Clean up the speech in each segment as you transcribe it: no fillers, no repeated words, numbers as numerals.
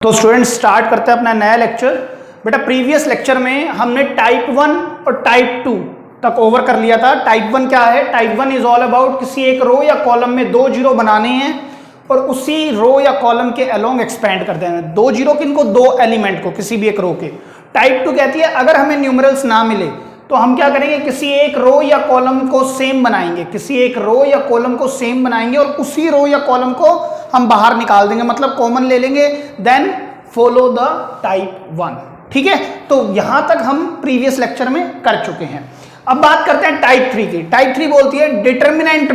तो students start करते हैं अपना नया लेक्चर। बेटा प्रीवियस लेक्चर में हमने टाइप 1 और टाइप 2 तक ओवर कर लिया था। टाइप 1 क्या है? टाइप 1 इज ऑल अबाउट किसी एक रो या कॉलम में दो जीरो बनाने हैं और उसी रो या कॉलम के अलोंग एक्सपेंड कर देना है। दो जीरो किनको? दो एलिमेंट को, किसी भी एक रो के। टाइप 2 कहती है अगर हमें न्यूमरल्स ना मिले तो हम क्या करेंगे, किसी एक रो या कॉलम को सेम बनाएंगे, किसी एक रो या कॉलम को सेम बनाएंगे और उसी रो या कॉलम को हम बाहर निकाल देंगे, मतलब कॉमन ले लेंगे, देन फॉलो द टाइप 1। ठीक है, तो यहां तक हम प्रीवियस लेक्चर में कर चुके हैं। अब बात करते हैं टाइप 3 की। टाइप 3 बोलती है डिटर्मिनेंट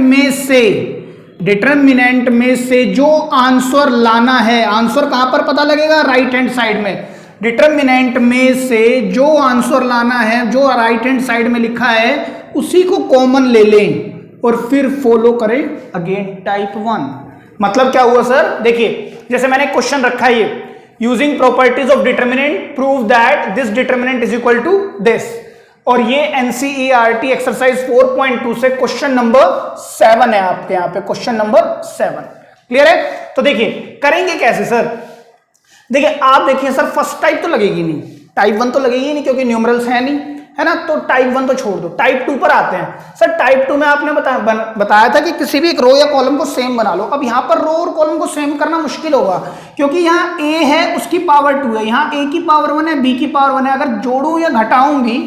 में से जो आंसर लाना है। आंसर कहां पर पता लगेगा? राइट हैंड साइड में। डिटर्मिनेंट में से जो आंसर लाना है, जो राइट हैंड साइड में लिखा है, उसी को कॉमन ले लें और फिर फॉलो करें अगेन टाइप 1। मतलब क्या हुआ सर? देखिए जैसे मैंने क्वेश्चन रखा है ये, using properties of determinant prove that this determinant is equal to this, और ये एनसीईआरटी एक्सरसाइज 4.2 से क्वेश्चन नंबर 7 है आपके यहाँ पे, क्वेश्चन नंबर 7। क्लियर है? तो देखिए करेंगे कैसे सर? देखिए आप देखिए सर, फर्स्ट टाइप तो लगेगी नहीं, टाइप 1 तो लगेगी नहीं क्योंकि न्यूमरल्स है नहीं, है ना, तो टाइप 1 तो छोड़ दो। टाइप 2 पर आते हैं। सर टाइप 2 में आपने बताया था कि किसी भी एक रो या कॉलम को सेम बना लो। अब यहाँ पर रो और कॉलम को सेम करना मुश्किल होगा क्योंकि यहाँ a है, उसकी पावर 2 है, यहाँ a की पावर 1 है, b की पावर 1 है। अगर जोड़ूं या घटाऊं भी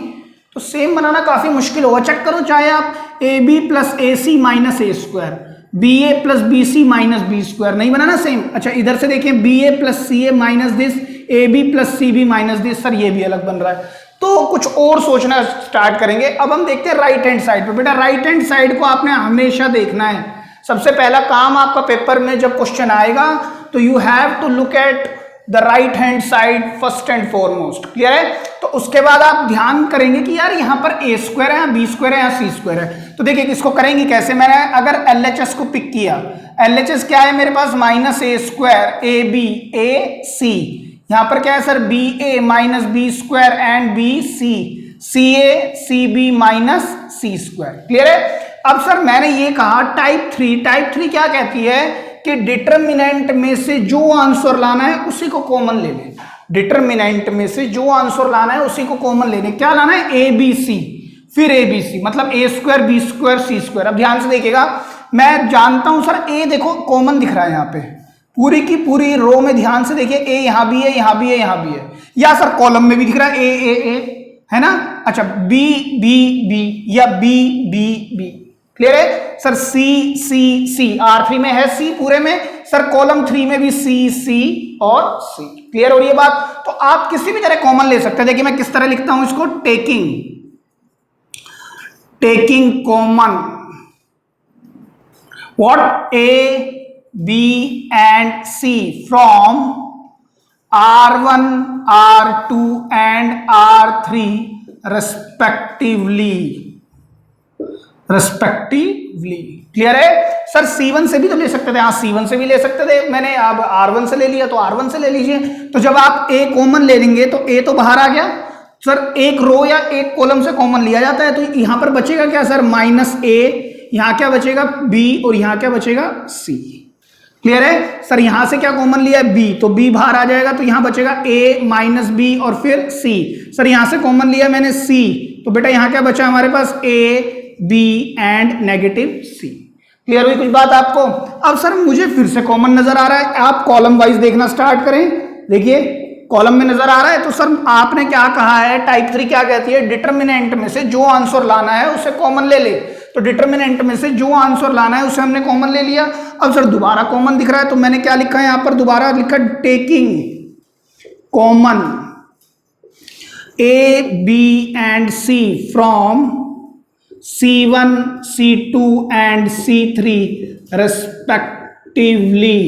तो सेम बनाना काफी मुश्किल होगा। चेक करो, चाहे आप ab plus A C minus A square, B A plus B C minus B square, नहीं बनाना सेम। अच्छा इधर से देखिए, B A plus C A minus this, A B plus C B minus this, sir ये भी अलग बन रहा है। तो कुछ और सोचना स्टार्ट करेंगे। अब हम देखते हैं राइट हैंड साइड पे। बेटा राइट हैंड साइड को आपने हमेशा देखना है। सबसे पहला काम आपका पेपर में जब क्वेश्चन आएगा तो you have to look at the right hand side first and foremost. Clear है? तो उसके बाद आप ध्यान करेंगे कि यार यहाँ पर ए स्क्वायर है, बी स्क्वायर है, यहाँ सी स्क्वायर है। तो देखिए इसको करेंगे कैसे। मैंने अगर एलएचएस को पिक किया, एलएचएस क्या है मेरे पास? Minus A square A B A C. यहां पर क्या है sir? B A minus B square and B C, C A C B minus C square. Clear है? अब सर मैंने ये कहा टाइप 3 क्या कहती है कि डिटर्मिनेंट में से जो आंसर लाना है उसी को कॉमन ले लें। डिटर्मिनेंट में से जो आंसर लाना है उसी को कॉमन ले लें। क्या लाना है? ए बी सी, फिर ए बी सी, मतलब ए square b square c square. अब ध्यान से देखिएगा, मैं जानता हूं सर ए देखो कॉमन दिख रहा है यहाँ पे, पूरी की पूरी रो में ध्यान से देखिए, ए यहां भी है, यहां भी है, यहां भी है, या सर कॉलम में भी दिख रहा है ए, है ना। अच्छा बी बी बी या बी बी बी। क्लियर है सर? सी सी सी, R3 में है सी पूरे में, सर कॉलम 3 में भी सी सी और सी। क्लियर हो रही है बात? तो आप किसी भी तरह कॉमन ले सकते हैं। देखिए मैं किस तरह लिखता हूं इसको, taking common what A B and C from R1, R2 and R3 respectively। Clear है सर? C1 से भी तो ले सकते थे, हाँ C1 से भी ले सकते थे, मैंने अब R1 से ले लिया तो R1 से ले लीजिए। तो जब आप A कॉमन ले लेंगे तो A तो बाहर आ गया सर, एक रो या एक कॉलम से कॉमन लिया जाता है, तो यहां पर बचेगा क्या सर? माइनस A, यहां क्या बचेगा? B, और यहां क्या बचेगा? C। क्लियर है सर? यहां से क्या कॉमन लिया है? बी, तो बी बाहर आ जाएगा, तो यहां बचेगा ए माइनस बी और फिर सी। सर यहां से कॉमन लिया मैंने सी, तो बेटा यहां क्या बचा हमारे पास? A B and negative C. Clear हुई कुछ बात आपको? अब सर मुझे फिर से कॉमन नजर आ रहा है, आप कॉलम वाइज देखना स्टार्ट करें। देखिए कॉलम में नजर आ रहा है, तो सर आपने क्या कहा है, टाइप 3 क्या कहती है? डिटर्मिनेंट में से जो आंसर लाना है उसे कॉमन ले ले। तो डिटर्मिनेंट में से जो आंसर लाना है उसे हमने कॉमन ले लिया। अब सर दोबारा कॉमन दिख रहा है, तो मैंने क्या लिखा है यहाँ पर? दोबारा लिखा taking common a B and c from C1, C2 and C3 respectively.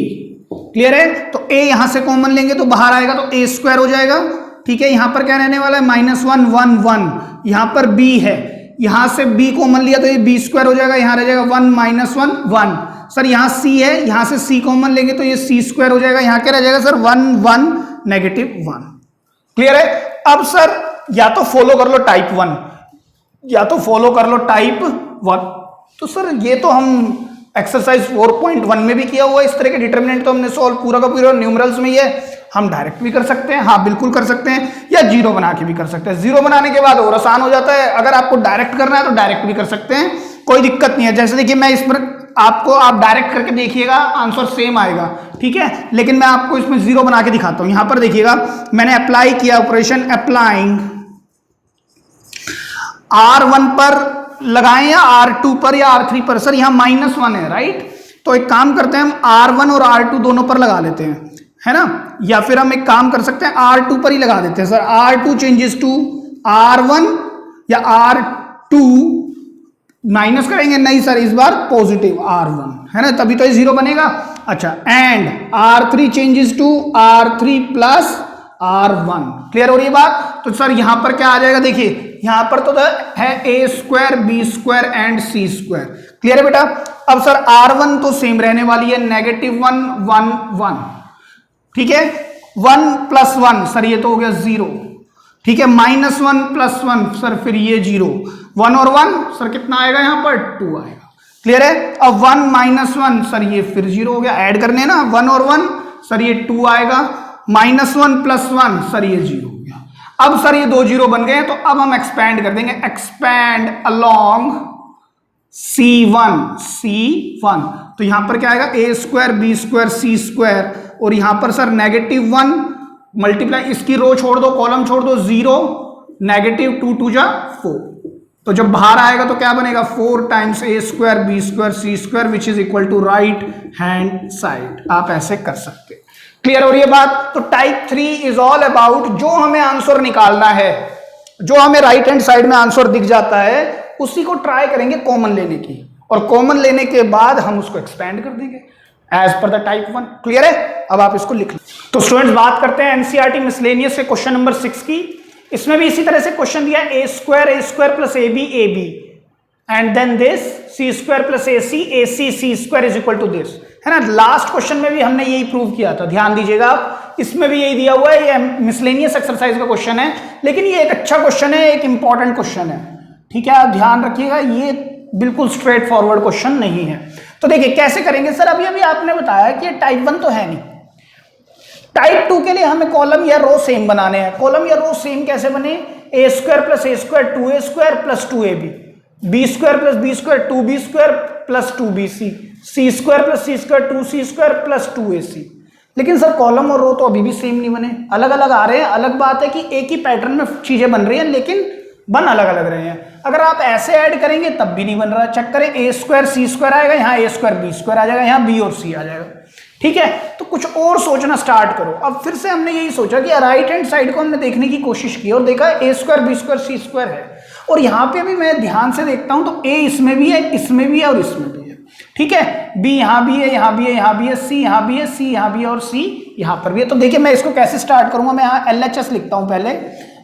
Clear है? तो a यहां से कॉमन लेंगे तो बाहर आएगा, तो a स्क्वायर हो जाएगा। ठीक है, यहां पर क्या रहने वाला है? -1 1 1। यहां पर b है, यहां से b कॉमन लिया तो ये b स्क्वायर हो जाएगा, यहां रह जाएगा 1 -1 1। सर यहां c है, यहां से c कॉमन लेंगे तो ये c स्क्वायर हो जाएगा, यहां क्या रह जाएगा सर? 1 1 -1। क्लियर है? अब सर या तो फॉलो कर लो टाइप 1 या तो फॉलो कर लो टाइप 1। तो सर ये तो हम एक्सरसाइज 4.1 में भी किया हुआ है, इस तरह के डिटर्मिनेंट तो हमने सॉल्व पूरा का पूरा न्यूमरल्स में ही है। हम डायरेक्ट भी कर सकते हैं, हाँ बिल्कुल कर सकते हैं, या जीरो बना के भी कर सकते हैं। जीरो बनाने के बाद और आसान हो जाता है, अगर आपको डायरेक्ट करना है तो डायरेक्ट भी कर सकते हैं, कोई दिक्कत नहीं है। जैसे देखिए मैं इस पर आपको, आप डायरेक्ट करके देखिएगा आंसर सेम आएगा, ठीक है, लेकिन मैं आपको इसमें जीरो बना के दिखाता हूं। यहां पर देखिएगा मैंने अप्लाई किया ऑपरेशन, अप्लाइंग R1 पर लगाएं या R2 पर या R3 पर, सर यहां -1 है राइट, तो एक काम करते हैं हम R1 और R2 दोनों पर लगा लेते हैं, है ना, या फिर हम एक काम कर सकते हैं R2 पर ही लगा देते हैं। Sir R2 changes to R1 या R2 माइनस करेंगे, नहीं सर इस बार पॉजिटिव R1, है ना, तभी तो ये जीरो बनेगा। अच्छा, and R3 changes to R3 plus R1, clear हो रही है बात। तो सर यहां पर क्या आ जाएगा, देखिए यहां पर तो है a square b square and c square, clear है बेटा। अब सर R1 तो सेम रहने वाली है, -1 1 1, ठीक है, 1 + 1 सर ये तो हो गया 0, ठीक है, -1 + 1 सर फिर ये 0, 1 और 1 सर कितना आएगा यहाँ पर 2 आएगा, क्लियर है। अब 1 - 1 सर ये फिर 0 हो गया, ऐड करने ना 1 और 1 सर ये 2 आएगा, -1 + 1 सर ये 0 हो गया। अब सर ये 2 0 बन गए, तो अब हम एक्सपैंड कर देंगे, एक्सपैंड अलोंग C1, तो यहां पर क्या आएगा a square b square c square, और यहां पर सर -1 मल्टीप्लाई, इसकी रो छोड़ दो कॉलम छोड़ दो, 0 -2 2 जा 4, तो जब बाहर आएगा तो क्या बनेगा 4 times a square b square c square which is equal to right hand side. आप ऐसे कर सकते हैं, क्लियर हो रही है बात। तो टाइप 3 इज ऑल अबाउट जो हमें आंसर निकालना है, जो हमें राइट हैंड साइड में आंसर दिख जाता है उसी को ट्राई करेंगे कॉमन लेने की, और कॉमन लेने के बाद हम उसको एक्सपेंड कर देंगे as per the type 1, clear है। अब आप इसको लिख लें। तो स्टूडेंट्स बात करते हैं एनसीईआरटी मिसलेनियस के क्वेश्चन नंबर 6 की। इसमें भी इसी तरह से क्वेश्चन दिया a square plus ab and then this c square plus ac c square is equal to this, है ना। लास्ट क्वेश्चन में भी हमने यही प्रूव किया था, ध्यान दीजिएगा आप, इसमें भी यही दिया हुआ है, ये मिसलेनियस एक्सरसाइज का क्वेश्चन है, लेकिन ये एक अच्छा क्वेश्चन है, एक इंपॉर्टेंट क्वेश्चन है, ठीक है, आप ध्यान रखिएगा, ये बिल्कुल स्ट्रेट फॉरवर्ड क्वेश्चन नहीं है। तो देखिए कैसे करेंगे सर, अभी आपने बताया कि टाइप 1 तो है नहीं, टाइप 2 के लिए हमें कॉलम या रो सेम बनाने हैं। कॉलम या रो सेम कैसे बने, a square plus a square 2a square plus 2ab, b square plus b square 2b square plus 2bc, c square plus c square 2c square plus 2ac। लेकिन sir column और रो तो अभी भी same नहीं बने, अलग अलग आ रहे हैं। अलग बात है कि एक ही पैटर्न में चीजें बन रही हैं, लेकिन बन अलग अलग रहे हैं। अगर आप ऐसे ऐड करेंगे तब भी नहीं बन रहा, चेक करें, a स्क्वायर c स्क्वायर आएगा, यहाँ a स्क्वायर b स्क्वायर आ जाएगा, यहाँ b और c आ जाएगा, ठीक है। तो कुछ और सोचना स्टार्ट करो। अब फिर से हमने यही सोचा कि राइट हैंड साइड को हमने देखने की कोशिश की और देखा a square b square c square है, और यहाँ पे भी मैं ध्यान से देखता हूं तो a इसमें भी है, इसमें भी है और इसमें भी है, ठीक है, b यहाँ भी है, यहाँ भी है, यहाँ भी है, c यहाँ भी है, c यहाँ भी है और c यहाँ पर भी है। तो देखिए मैं इसको कैसे स्टार्ट करूंगा, मैं यहाँ LHS लिखता हूं पहले,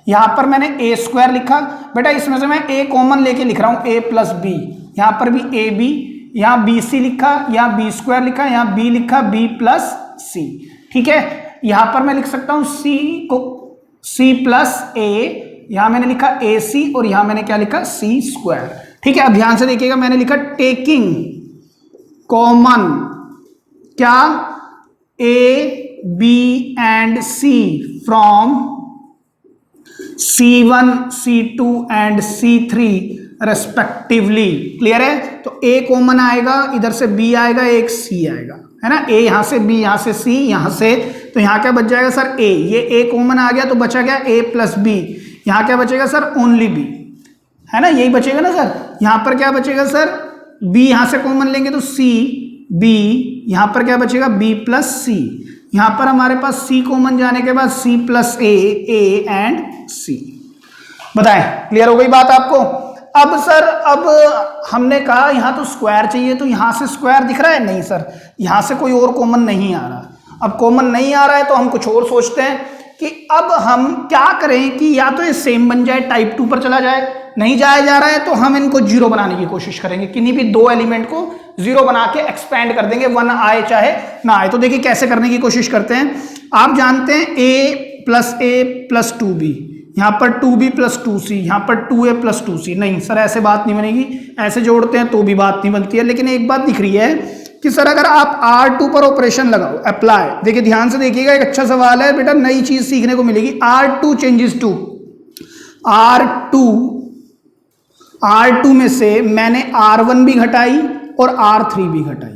यहाँ पर मैंने a स्क्वायर लिखा, बेटा इसमें से मैं a कॉमन लेके लिख रहा हूँ, a प्लस b, यहाँ पर भी ab, यहाँ BC लिखा, यहाँ b स्क्वायर लिखा, यहाँ b लिखा, b प्लस c, ठीक है। यहाँ पर मैं लिख सकता हूँ c को c प्लस a, यहाँ मैंने लिखा ac और यहाँ मैंने क्या लिखा c स्क्वायर, ठीक है। अब ध्यान से देखिएगा, मैंने लिखा टेकिंग कॉमन क्या a b and c from C1 C2 and C3 respectively, clear है। तो a कॉमन आएगा, इधर से b आएगा, एक c आएगा, है ना, a यहां से, b यहां से, c यहां से, तो यहां क्या बच जाएगा सर a, ये a कॉमन आ गया तो बचा गया a प्लस b, यहां क्या बचेगा सर ओनली b, है ना, यही बचेगा ना सर। यहां पर क्या बचेगा सर, b यहां से कॉमन लेंगे तो c b, यहां पर क्या बचेगा b प्लस c, यहां पर हमारे पास c कॉमन जाने के बाद c plus a and c। बताएं क्लियर हो गई बात आपको। अब सर अब हमने कहा यहां तो स्क्वायर चाहिए, तो यहां से स्क्वायर दिख रहा है, नहीं सर यहां से कोई और कॉमन नहीं आ रहा। अब कॉमन नहीं आ रहा है तो हम कुछ और सोचते हैं कि अब हम क्या करें कि या तो ये सेम बन जाए, टाइप 2 पर चला जाए, नहीं जाया जा रहा है तो हम इनको जीरो बनाने की कोशिश करेंगे, किन्हीं भी दो एलिमेंट को जीरो बना के एक्सपैंड कर देंगे, 1 आए चाहे ना आए। तो देखिए कैसे करने की कोशिश करते हैं। आप जानते हैं a प्लस 2b, यहाँ पर 2b प्लस 2c, यहाँ पर 2a प्लस 2c, नहीं सर ऐसे बात नहीं बनेगी, ऐसे जोड़ते हैं तो भी बात नहीं बनती है। लेकिन एक बात दिख रही है कि सर अगर आप R2 पर ऑपरेशन लगाओ, अप्लाई, देखिए ध्यान से देखिएगा, एक अच्छा सवाल है बेटा, नई चीज सीखने को मिलेगी। R2 चेंजेस टू R2 में से मैंने R1 भी घटाई और R3 भी घटाई।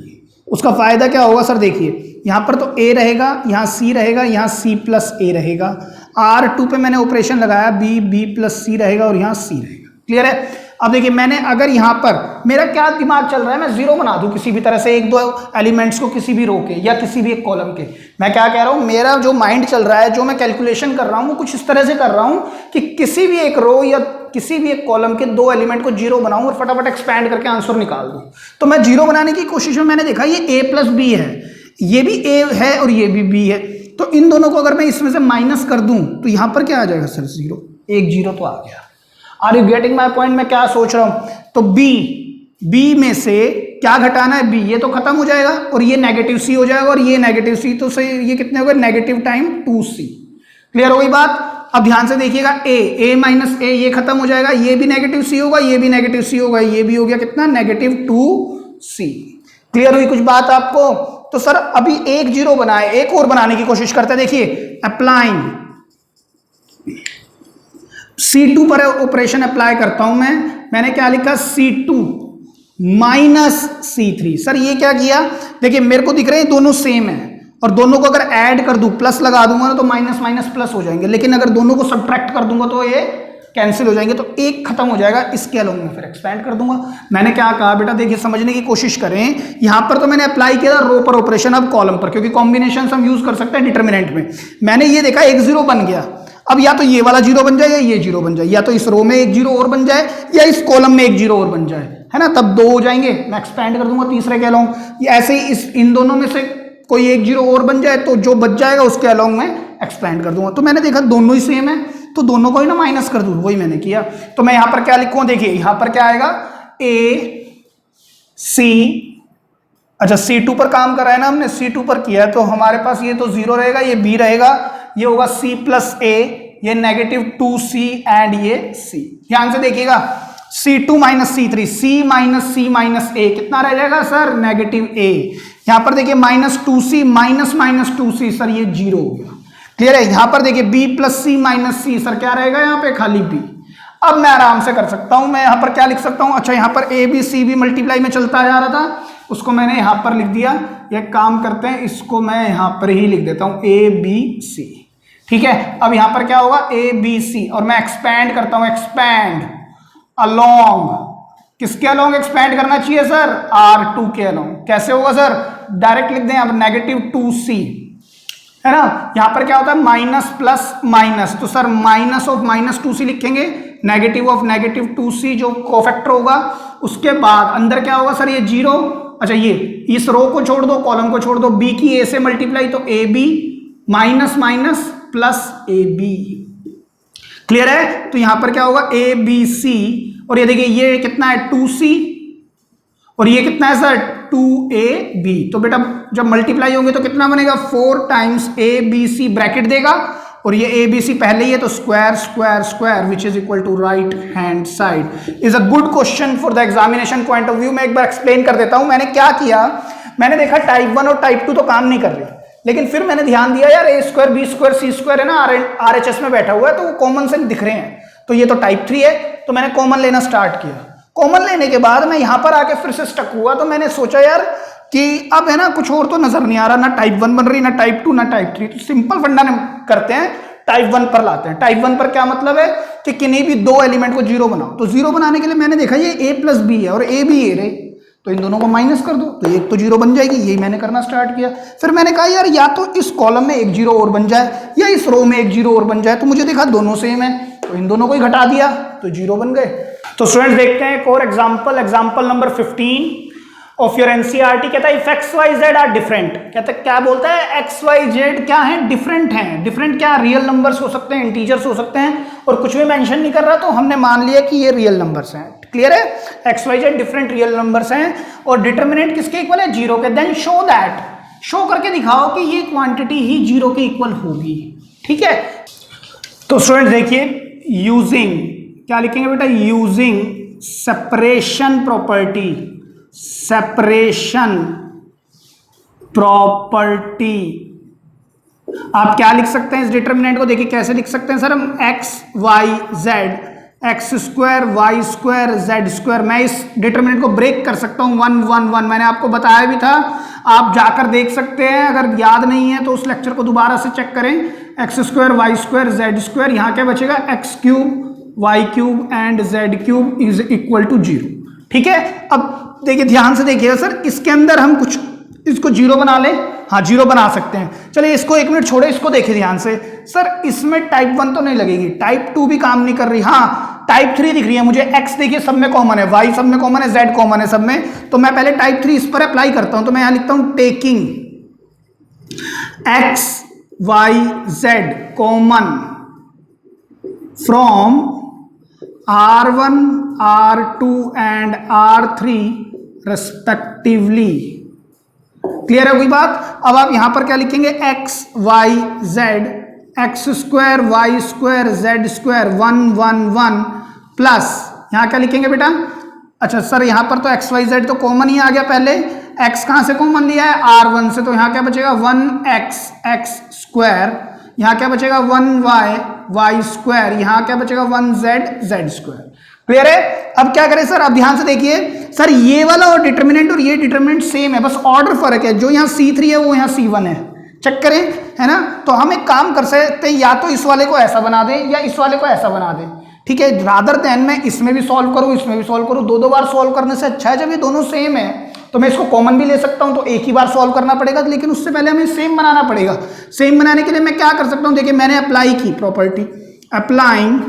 उसका फायदा क्या होगा सर, देखिए यहां पर तो A रहेगा, यहां C रहेगा, यहां C प्लस A रहेगा। R2 पे मैंने ऑपरेशन लगाया, B प्लस C रहेगा और यहां C रहेगा। क्लियर है? अब देखिए मैंने अगर यहां पर मेरा क्या दिमाग चल रहा है, मैं जीरो बना दूं किसी भी तरह से, एक दो एलिमेंट्स को किसी भी रो के या किसी भी एक कॉलम के। मैं क्या कह रहा हूं, मेरा जो माइंड चल रहा है, जो मैं कैलकुलेशन कर रहा हूं, वो कुछ इस तरह से कर रहा हूं कि किसी भी एक रो या किसी भी एक कॉलम के दो एलिमेंट को जीरो बनाऊं और फटाफट एक्सपैंड करके आंसर निकाल दूं। तो मैं जीरो बनाने की कोशिश में मैंने देखा ये A प्लस बी है, ये भी A है और ये भी B है, तो इन दोनों को अगर मैं इसमें से माइनस कर दूं तो यहां पर क्या आ जाएगा सर, जीरो। एक जीरो तो आ गया। Are you getting my point? मैं क्या सोच रहा हूं, तो बी में से क्या घटाना है, B, ये तो खत्म हो जाएगा और ये नेगेटिव C हो जाएगा और ये नेगेटिव C, तो सही ये कितने हो गए, नेगेटिव टाइम 2C। क्लियर हो गई बात? अब ध्यान से देखिएगा, A माइनस A ये खत्म हो जाएगा, ये भी नेगेटिव C होगा, ये भी नेगेटिव C होगा, ये भी हो गया कितना, नेगेटिव 2C। क्लियर हुई कुछ बात आपको? तो सर अभी एक जीरो बनाए, एक और बनाने की कोशिश करते हैं। देखिए अप्लाइंग C2 पर ऑपरेशन अप्लाई करता हूं मैंने क्या लिखा, C2 माइनस C3। सर ये क्या किया, देखिए मेरे को दिख रहे हैं दोनों सेम है और दोनों को अगर ऐड कर दूं, प्लस लगा दूंगा ना, तो माइनस माइनस प्लस हो जाएंगे, लेकिन अगर दोनों को सब्ट्रैक्ट कर दूंगा तो ये कैंसिल हो जाएंगे, तो एक खत्म हो जाएगा, इसके अलोंग में फिर एक्सपैंड कर दूंगा। मैंने क्या कहा बेटा, देखिए समझने की कोशिश करें, यहां पर तो मैंने अप्लाई किया रो पर ऑपरेशन, अब कॉलम पर, क्योंकि कॉम्बिनेशन हम यूज कर सकते हैं डिटर्मिनेंट में। मैंने ये देखा एक जीरो बन गया, अब या तो ये वाला जीरो बन जाए या ये जीरो बन जाए, या तो इस रो में एक जीरो और बन जाए या इस कॉलम में एक जीरो और बन जाए, है ना, तब दो हो जाएंगे, मैं एक्सपैंड कर दूंगा तीसरे के अलोंग। ऐसे ही इन दोनों में से कोई एक जीरो और बन जाए तो जो बच जाएगा उसके अलोंग में एक्सपैंड कर दूंगा। तो मैंने देखा दोनों ही सेम है, तो दोनों को ही ना माइनस कर दूं, वही मैंने किया। तो मैं यहां पर क्या लिखूं, देखिए यहां पर क्या आएगा, C, अच्छा C2 पर काम कर रहा है ना हमने, C2 पर किया है, तो हमारे पास ये तो जीरो रहेगा, ये B रहेगा, ये होगा C प्लस A, ये नेगेटिव 2C एंड ये C। ध्यान से देखिएगा, C2 minus C3, C minus A कितना रह जाएगा सर, नेगेटिव A। यहां पर देखिए minus 2C minus 2C, sir ये जीरो हो गया। क्लियर है? यहां पर देखिए B plus C minus C, sir क्या रहेगा यहाँ पे, खाली B। अब मैं आराम से कर सकता हूं, मैं यहां पर क्या लिख सकता हूं, अच्छा यहां पर A B C B multiply में चलता जा रहा था, उसको मैंने यहां पर लिख दिया। एक काम करते हैं, इसको मैं यहां पर ही लिख देता हूं A B C, ठीक है। अब यहां पर क्या होगा, A B C, और मैं एक्सपैंड करता हूं, एक्सपैंड अलोंग, किसके अलोंग एक्सपैंड करना चाहिए सर, R2 के अलोंग। कैसे होगा सर, डायरेक्ट लिख दें, अब नेगेटिव 2C है ना, यहां पर क्या होता है, माइनस प्लस माइनस, तो sir minus of minus 2C लिखेंगे, नेगेटिव ऑफ नेगेटिव 2C जो कोफैक्टर होगा, उसके बाद अंदर क्या होगा सर, ये जीरो। अच्छा ये इस रो को छोड़ दो, कॉलम को छोड़ दो, B की A से मल्टीप्लाई, तो AB minus minus plus AB। Clear है? तो यहां पर क्या होगा, ABC, और ये देखिए ये कितना है 2C और ये कितना है सर 2AB। तो बेटा जब मल्टीप्लाई होंगे तो कितना बनेगा, 4 टाइम्स ABC ब्रैकेट देगा, और ये ABC पहले ही है, तो square square square which is equal to right hand side. Is a good question for the examination point of view. मैं एक बार एक्सप्लेन कर देता हूं, मैंने क्या किया, मैंने देखा टाइप 1 और टाइप 2 तो काम नहीं कर रही, लेकिन फिर मैंने ध्यान दिया यार A square B square C square है ना, RHS में बैठा हुआ है, तो वो कॉमन से दिख रहे हैं, तो ये तो टाइप 3 है, तो मैंने कॉमन लेना स्टार्ट किया। कॉमन लेने के बाद मैं यहां पर आके फिर से स्टक हुआ, तो मैंने सोचा यार कि अब है ना कुछ और तो नजर नहीं आ रहा, ना टाइप 1 बन रही, ना टाइप 2, ना टाइप 3, तो सिंपल फंडा करते हैं, टाइप 1 पर लाते हैं। टाइप 1 पर क्या मतलब है कि किन्हीं भी दो एलिमेंट को जीरो बनाओ, तो जीरो बनाने के लिए मैंने देखा ये A प्लस B है और A भी A रहे, तो इन दोनों को माइनस कर दो, तो एक तो जीरो बन जाएगी, यही मैंने करना स्टार्ट किया। फिर मैंने कहा यार या तो इस कॉलम में एक जीरो और बन जाए या इस रो में एक जीरो और बन जाए, तो मुझे देखा दोनों सेम है, तो इन दोनों को ही घटा दिया, तो जीरो बन गए। तो स्टूडेंट्स देखते हैं एक और example, example number 15 of your NCERT. कहता है if x y z are different, कहता है क्या बोलता है, एक्स वाई जेड क्या है, डिफरेंट हैं। डिफरेंट क्या, रियल नंबर्स हो सकते हैं, इंटीजर्स हो सकते हैं, और कुछ भी मेंशन नहीं कर रहा, तो हमने मान लिया कि ये रियल नंबर्स हैं। क्लियर है, x y z different real numbers हैं, और डिटर्मिनेंट किसके इक्वल है, जीरो के। देन शो दैट, शो करके दिखाओ कि ये क्वांटिटी ही जीरो के इक्वल होगी। ठीक है, तो स्टूडेंट देखिए यूजिंग, क्या लिखेंगे बेटा, using separation property, separation property. आप क्या लिख सकते हैं इस डिटर्मिनेंट को, देखिए कैसे लिख सकते हैं सर हम, x y z, x square y square z square. मैं इस डिटर्मिनेंट को ब्रेक कर सकता हूं 1 1 1, मैंने आपको बताया भी था, आप जाकर देख सकते हैं, अगर याद नहीं है तो उस लेक्चर को दोबारा से चेक करें। X square y square z square, यहां क्या बचेगा, x cube y cube and z cube is equal to 0। ठीक है, अब देखिए ध्यान से देखिएगा सर, इसके अंदर हम कुछ इसको 0 बना लें, हाँ 0 बना सकते हैं। चलिए इसको 1 मिनट छोड़े, इसको देखिए ध्यान से सर, इसमें टाइप 1 तो नहीं लगेगी, टाइप 2 भी काम नहीं कर रही, हाँ टाइप 3 दिख रही है मुझे। x देखिए सब में कॉमन है, y सब में कॉमन है, z कॉमन है सब में, तो मैं पहले टाइप 3 इस पर अप्लाई करता हूं। तो मैं यहां लिखता हूं taking x y z common from r1 r2 and r3 respectively. Clear है कोई बात? अब आप यहां पर क्या लिखेंगे, x y z, x square y square z square 1 1 1 plus, यहां क्या लिखेंगे बेटा, अच्छा सर यहां पर तो एक्स वाई जेड तो कॉमन ही आ गया, पहले x कहां से कॉमन लिया है, r1 से, तो यहां क्या बचेगा 1x x स्क्वायर, यहां क्या बचेगा 1y y स्क्वायर, यहां क्या बचेगा 1z z स्क्वायर। क्लियर है? अब क्या करें सर, अब ध्यान से देखिए सर, ये वाला और डिटर्मिनेंट और ये डिटर्मिनेंट सेम है, बस ऑर्डर फर्क है, जो यहां C3 है वो यहां C1 है, चेक करें, है ना। तो हम एक काम कर सकते हैं, या तो इस वाले को ऐसा बना दें या इस वाले को ऐसा बना दें, ठीक है, रादर देन मैं इसमें भी सॉल्व करूं इसमें भी सॉल्व करूं, दो बार सॉल्व करने से अच्छा है जब ये दोनों सेम है तो मैं इसको कॉमन भी ले सकता हूं, तो एक ही बार सॉल्व करना पड़ेगा, लेकिन उससे पहले हमें सेम बनाना पड़ेगा। सेम बनाने के लिए मैं क्या कर सकता हूं, देखिए मैंने अप्लाई की property, applying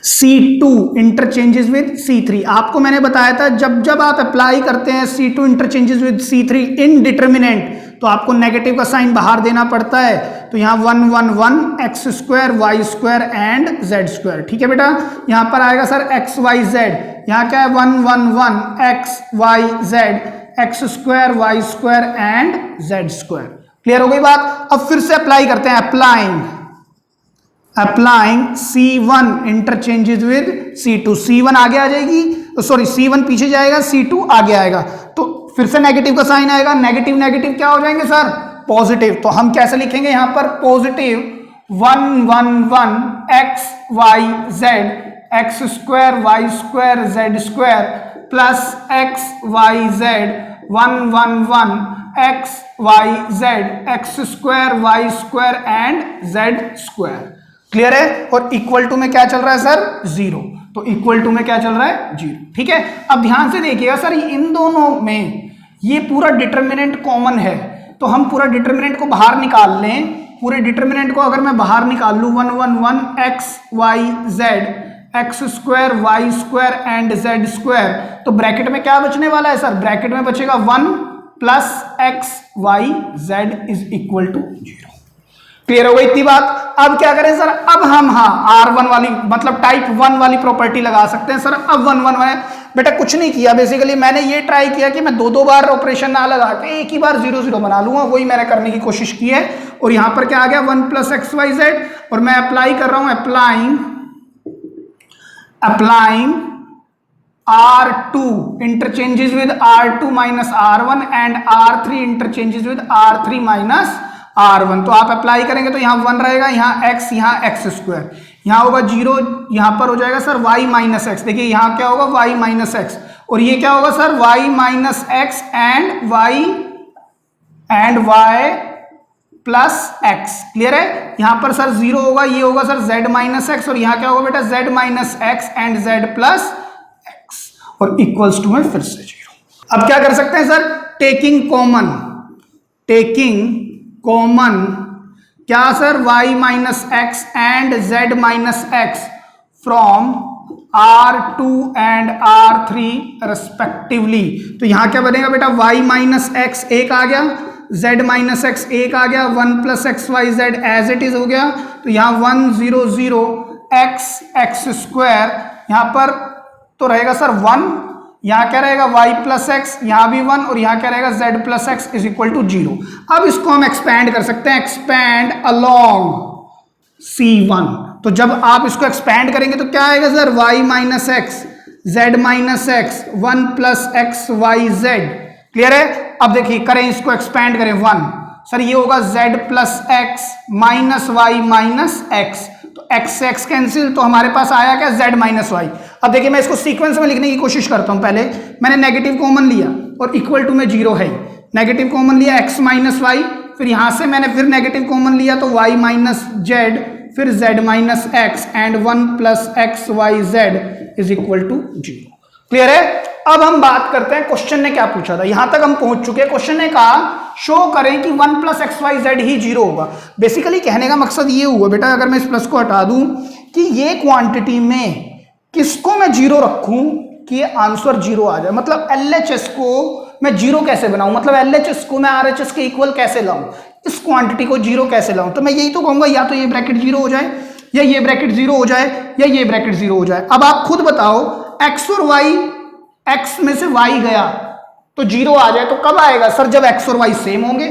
C2 interchanges with C3। आपको मैंने बताया था जब आप अप्लाई करते हैं C2 interchanges with C3 in determinant, तो आपको नेगेटिव का साइन बाहर देना पड़ता है, तो यहां 1 1 1 x square y square and z square. ठीक है बेटा, यहां पर आएगा सर एक्स वाई जेड, यहां क्या है 1 1 1 x y z x square y square and z square. Clear हो गई बात? अब फिर से अप्लाई करते हैं, applying C1 interchanges with C2, C1 आगे आ जाएगी, सॉरी C1 पीछे जाएगा, C2 आगे आएगा, तो फिर से नेगेटिव का साइन आएगा, नेगेटिव नेगेटिव क्या हो जाएंगे सर, पॉजिटिव। तो हम कैसे लिखेंगे यहां पर, positive 1 1 1 x y z x square y square z square plus x y z 1 1 1 x y z x square y square and z square. Clear है? और इक्वल टू में क्या चल रहा है सर, 0, तो इक्वल टू में क्या चल रहा है, 0। ठीक है, अब ध्यान से देखिएगा सर, इन दोनों में ये पूरा डिटर्मिनेंट कॉमन है, तो हम पूरा डिटर्मिनेंट को बाहर निकाल लें। पूरे डिटर्मिनेंट को अगर मैं बाहर निकाल लूं 1 1 1 x y z x square y square and z square, तो ब्रैकेट में क्या बचने वाला है सर, ब्रैकेट में बचेगा 1 plus x y z is equal to 0। Clear हो गई इतनी बात? अब क्या करें सर, अब हम R1 वाली मतलब टाइप 1 वाली प्रॉपर्टी लगा सकते हैं सर। अब 1 1 1 बेटा कुछ नहीं किया, बेसिकली मैंने ये ट्राई किया कि मैं दो बार ऑपरेशन ना लगा के एक ही बार 0 0 बना लूंगा, वही मैंने करने की कोशिश की है। और यहां पर क्या आ गया 1 प्लस एक्स वाई जेड, और मैं अप्लाई कर रहा हूं, applying R2 interchanges with R2 minus R1 and R3 interchanges with R3 minus R1। तो आप अप्लाई करेंगे तो यहाँ 1 रहेगा, यहाँ x स्क्वायर, यहाँ होगा 0, यहाँ पर हो जाएगा सर y माइनस एक्स, देखिए यहाँ क्या होगा y माइनस एक्स, और ये क्या होगा sir y minus x and y plus x। Clear है? यहाँ पर सर 0 होगा, ये होगा सर z माइनस एक्स, और यहाँ क्या होगा बेटा z minus x and z plus x, और इक्वल्स टू में फिर से 0। अब क्या कर सकते हैं सर, टेकिंग कॉमन क्या sir, y minus x and z minus x from R2 and R3 respectively. तो यहां क्या बनेगा बेटा, y माइनस एक्स एक आ गया, z माइनस एक्स एक आ गया, 1 plus x y z as it is हो गया, तो यहाँ 1 0 0 एक्स स्क्वायर, यहां पर तो रहेगा सर 1, यहां क्या रहेगा y प्लस एक्स, यहां भी 1, और यहां क्या रहेगा z plus x is equal to 0। अब इसको हम एक्सपैंड कर सकते हैं, एक्सपैंड अलोंग C1। तो जब आप इसको एक्सपैंड करेंगे तो क्या आएगा sir, y minus x z minus x 1 plus x y z. Clear है? अब देखिए करें इसको, एक्सपेंड करें 1, सर ये होगा z plus x minus y minus x, तो x से x कैंसिल, तो हमारे पास आया क्या, z माइनस वाई। अब देखिए मैं इसको सीक्वेंस में लिखने की कोशिश करता हूं। पहले मैंने नेगेटिव कॉमन लिया और इक्वल टू में 0 है, नेगेटिव कॉमन लिया x माइनस वाई, फिर यहां से मैंने फिर नेगेटिव कॉमन लिया तो y माइनस जेड, फिर z minus x and 1 plus x y z is equal to 0। Clear है? अब हम बात करते हैं क्वेश्चन ने क्या पूछा था। यहां तक हम पहुंच चुके हैं। क्वेश्चन ने कहा शो करें कि 1 प्लस एक्स वाई जेड ही 0 होगा। बेसिकली कहने का मकसद ये हुआ बेटा, अगर मैं इस प्लस को हटा दूं कि ये क्वांटिटी में किसको मैं 0 रखूं कि ये आंसर 0 आ जाए। मतलब LHS को मैं 0 कैसे बनाऊं, मतलब LHS को मैं RHS के इक्वल कैसे लाऊं, इस क्वांटिटी को 0 कैसे लाऊं। तो मैं यही तो कहूंगा, या तो ये ब्रैकेट 0 हो जाए, या ये ब्रैकेट 0 हो जाए, या ये ब्रैकेट 0 हो जाए। अब आप खुद बताओ, x और y, x में से y गया तो 0 आ जाए, तो कब आएगा सर, जब x और y सेम होंगे।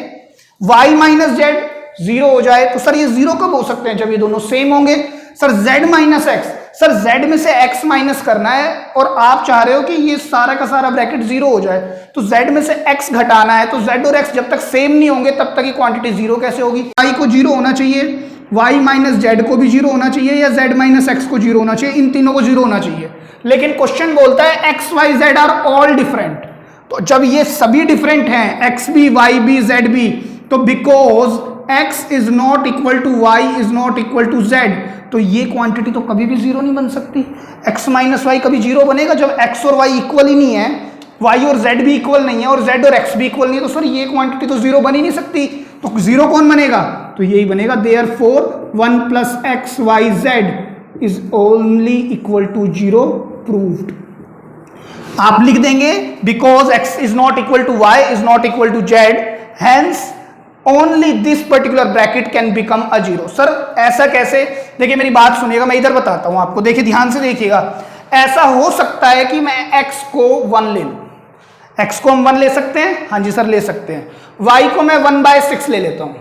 y माइनस जेड 0 हो जाए, तो सर ये 0 कब हो सकते हैं, जब ये दोनों सेम होंगे। Sir z minus x, sir z में से x माइनस करना है और आप चाह रहे हो कि ये सारा का सारा ब्रैकेट 0 हो जाए, तो z में से x घटाना है। तो z और x जब तक सेम नहीं होंगे तब तक ये क्वांटिटी 0 कैसे होगी। y को 0 होना चाहिए, y माइनस जेड को भी 0 होना चाहिए, या z माइनस एक्स को 0 होना चाहिए, इन तीनों को 0 होना चाहिए। लेकिन क्वेश्चन बोलता है x y z are all different, तो जब ये सभी डिफरेंट हैं, x भी y भी z भी, तो because x is not equal to y is not equal to z, तो ये क्वांटिटी तो कभी भी 0 नहीं बन सकती। x माइनस वाई कभी 0 बनेगा जब x और y इक्वल ही नहीं है, y और z भी इक्वल नहीं है, और z और x भी इक्वल नहीं है, तो सर ये क्वांटिटी तो 0 बन ही नहीं सकती। तो 0 कौन बनेगा, तो यही बनेगा, therefore 1 plus x y z is only equal to 0 proved. आप लिख देंगे because x is not equal to y is not equal to z, hence only this particular bracket can become a 0। सर ऐसा कैसे, देखिए मेरी बात सुनिएगा, मैं इधर बताता हूं आपको, देखिए ध्यान से देखिएगा। ऐसा हो सकता है कि मैं x को 1 ले लूं, x को हम 1 ले सकते हैं, हाँ जी सर ले सकते हैं। y को मैं 1/6 ले लेता हूं,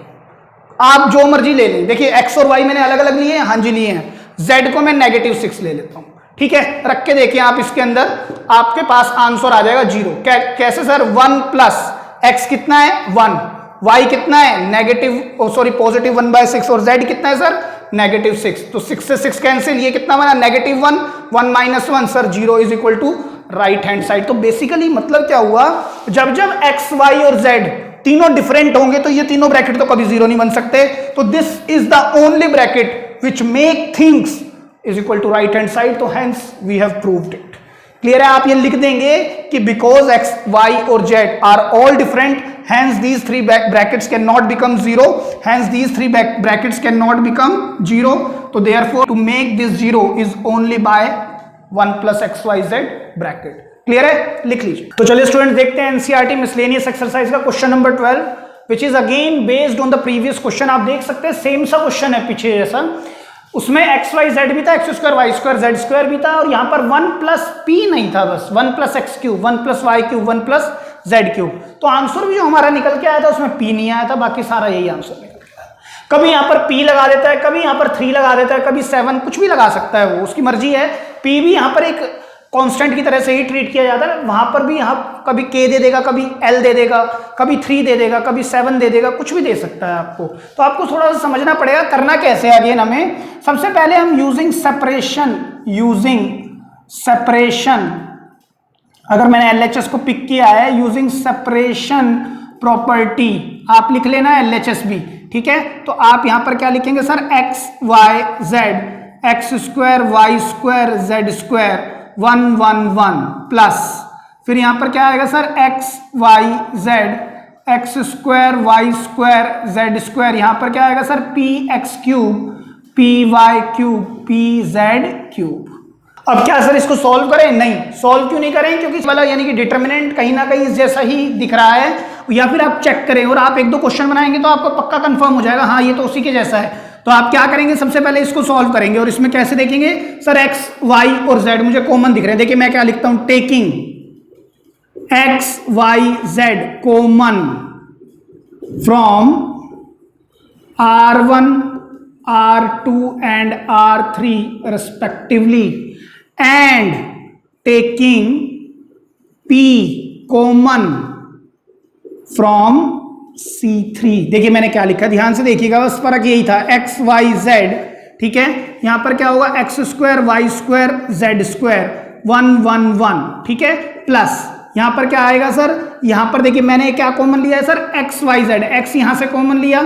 आप जो मर्जी ले लें। देखिए x और y मैंने अलग अलग लिए हैं, हाँ जी लिए हैं। z को मैं -6 ले लेता हूं, ठीक है, रख के देखिए आप, इसके अंदर आपके पास आंसर आ जाएगा 0। कैसे सर, 1 प्लस x कितना है 1, y कितना है नेगेटिव पॉजिटिव 1/6, और z कितना है सर -6, तो 6 से 6 कैंसिल, ये कितना बना -1, 1 minus 1, sir 0 is equal to right hand side. तो बेसिकली मतलब क्या हुआ, जब जब x y और z तीनों डिफरेंट होंगे तो ये तीनों ब्रैकेट तो कभी 0 नहीं बन सकते। तो this is the only bracket which make things is equal to right hand side, तो hence we have proved it. Clear है? आप ये लिख देंगे कि बिकॉज x y और z are all different, hence these three brackets cannot become 0, hence these three brackets cannot become 0, so therefore to make this 0 is only by 1 plus xyz bracket। Clear है? लिख लीजिए। तो चलिए student देखते हैं NCERT miscellaneous exercise का question number 12 which is again based on the previous question. आप देख सकते हैं सेम सा क्वेश्चन है पीछे जैसा, उसमें एक्स वाई जेड भी था, x square y square z square भी था, और यहां पर 1 प्लस पी नहीं था, बस 1 plus x cube 1 plus y cube 1 plus z cube. तो आंसर भी जो हमारा निकल के आया था उसमें पी नहीं आया था, बाकी सारा यही आंसर निकल के आया। कभी यहां पर पी लगा देता है, कभी यहां पर 3 लगा देता है, कभी 7, कुछ भी लगा सकता है, वो उसकी मर्जी है। पी भी यहां पर एक कांस्टेंट की तरह से ही ट्रीट किया जाता है, वहां पर भी यहां कभी k दे देगा, कभी l दे देगा, कभी 3 दे देगा, कभी 7 दे देगा, कुछ भी दे सकता है आपको। तो आपको थोड़ा सा समझना पड़ेगा करना कैसे है। अगेन हमें सबसे पहले हम यूजिंग सेपरेशन, अगर मैंने LHS को पिक किया है, यूजिंग सेपरेशन प्रॉपर्टी, आप लिख लेना LHS भी, ठीक है। तो आप यहां पर क्या लिखेंगे sir, x y z x square y square z square 1 1 1 plus, फिर यहां पर क्या आएगा sir, x y z x square y square z square, यहां पर क्या आएगा sir, p x cube p y cube p z cube. अब क्या सर इसको सॉल्व करें? नहीं, सॉल्व क्यों नहीं करें, क्योंकि वाला यानी कि डिटर्मिनेंट कहीं ना कहीं जैसा ही दिख रहा है, या फिर आप चेक करें और आप 1-2 क्वेश्चन बनाएंगे तो आपको पक्का कंफर्म हो जाएगा, हाँ ये तो उसी के जैसा है। तो आप क्या करेंगे, सबसे पहले इसको सॉल्व करेंगे, और इसमें कैसे देखेंगे सर, x y और z मुझे कॉमन दिख रहे हैं। देखिए मैं क्या लिखता हूं, taking x y z common from r1 r2 and r3 respectively and taking p common from C3। देखिए मैंने क्या लिखा, ध्यान से देखिएगा, बस फर्क यही था, एक्स वाई जेड, ठीक है। यहां पर क्या होगा, x square y square z square 1 1 1, ठीक है, प्लस यहां पर क्या आएगा सर, यहां पर देखिए मैंने क्या कॉमन लिया है sir, x y z, x यहां से कॉमन लिया,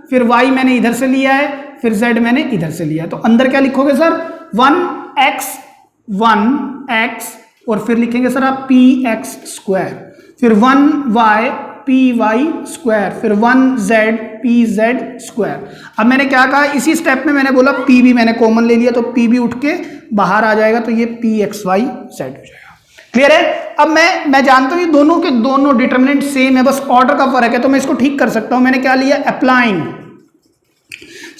फिर वाई मैंने इधर से लिया है, फिर जेड मैंने इधर से लिया है, तो अंदर क्या लिखोगे सर, 1x और फिर लिखेंगे सर आप पी एक्स स्क्वायर, फिर 1y पी वाई स्क्वायर, फिर 1z पी जेड स्क्वायर। अब मैंने क्या कहा, इसी स्टेप में मैंने बोला पी भी मैंने कॉमन ले लिया, तो पी भी उठ के बाहर आ जाएगा, तो ये पी एक्स वाई जेड हो जाएगा। क्लियर है। अब मैं जानता हूं ये दोनों के दोनों डिटर्मिनेंट सेम है, बस ऑर्डर का फर्क है, तो मैं इसको ठीक कर सकता हूं। मैंने क्या लिया, applying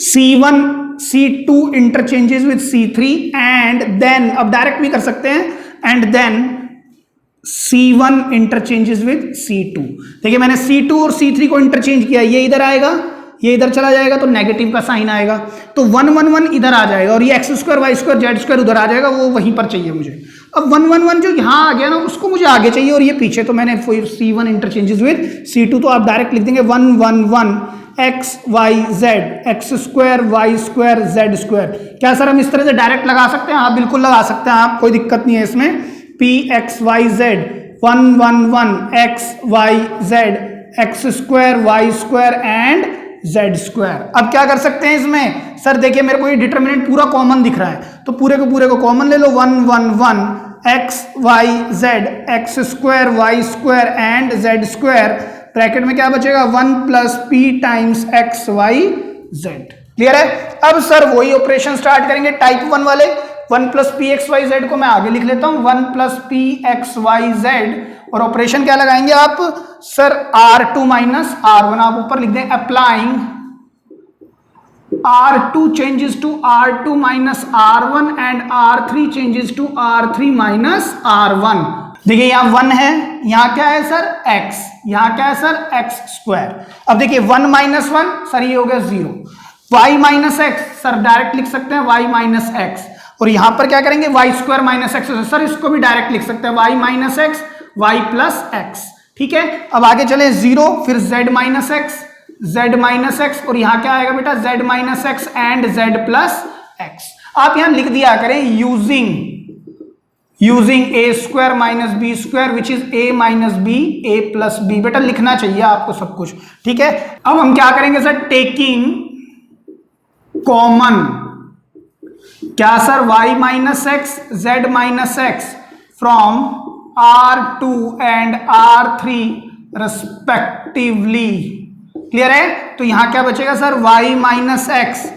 C1 C2 interchanges with C3 and then, अब डायरेक्ट भी कर सकते हैं, and then C1 interchanges with C2। देखिए मैंने C2 और C3 को इंटरचेंज किया, ये इधर आएगा, ये इधर चला जाएगा, तो नेगेटिव का साइन आएगा, तो 1 1 1 इधर आ जाएगा, और ये x square y square z square उधर आ जाएगा, वो वहीं पर चाहिए मुझे। अब 1 1 1 जो यहाँ आ गया ना, उसको मुझे आगे चाहिए, और ये पीछे, तो मैंने C1 इंटरचेंजेस विद C2, तो आप डायरेक्ट लिख देंगे 1 1 1 x y z, x square y square z square. क्या सर हम इस तरह से डायरेक्ट लगा सकते हैं? हाँ बिल्कुल लगा सकते हैं आप, कोई दिक्कत नहीं है इसमें। P x y z 1 1 1 x y z, x square y square and z square. अब क्या कर सकते हैं इसमें सर, देखिए मेरे को ये डिटर्मिनेंट पूरा कॉमन दिख रहा है, तो पूरे को कॉमन ले लो, 1 1 1 x y z, x square y square and z square, bracket में क्या बचेगा, 1 plus p times x y z. Clear है। अब सर वही ऑपरेशन स्टार्ट करेंगे टाइप 1 वाले, 1 plus p x y z को मैं आगे लिख लेता हूं, 1 plus p x y z, और ऑपरेशन क्या लगाएंगे आप सर, R2 माइनस R1, आप ऊपर लिख दें applying R2 changes to R2 minus R1 and R3 changes to R3 minus R1। देखिए यहां 1 है, यहां क्या है सर x, यहां क्या है सर x स्क्वायर। अब देखिए 1 माइनस 1 सर ये हो गया 0, y minus x sir direct लिख सकते हैं y माइनस एक्स, और यहां पर क्या करेंगे y square minus x, sir इसको भी डायरेक्ट लिख सकते हैं y minus x y plus x. ठीक है, अब आगे चले 0, फिर z माइनस एक्स, और यहां क्या आएगा बेटा z minus x and z plus x. आप यहां लिख दिया करें using a square minus B square which is a minus b A plus b. बेटा लिखना चाहिए आपको सब कुछ। ठीक है, अब हम क्या करेंगे सर, टेकिंग कॉमन, क्या sir, y minus x z minus x from R2 and R3 respectively. Clear है, तो यहां क्या बचेगा sir, y minus x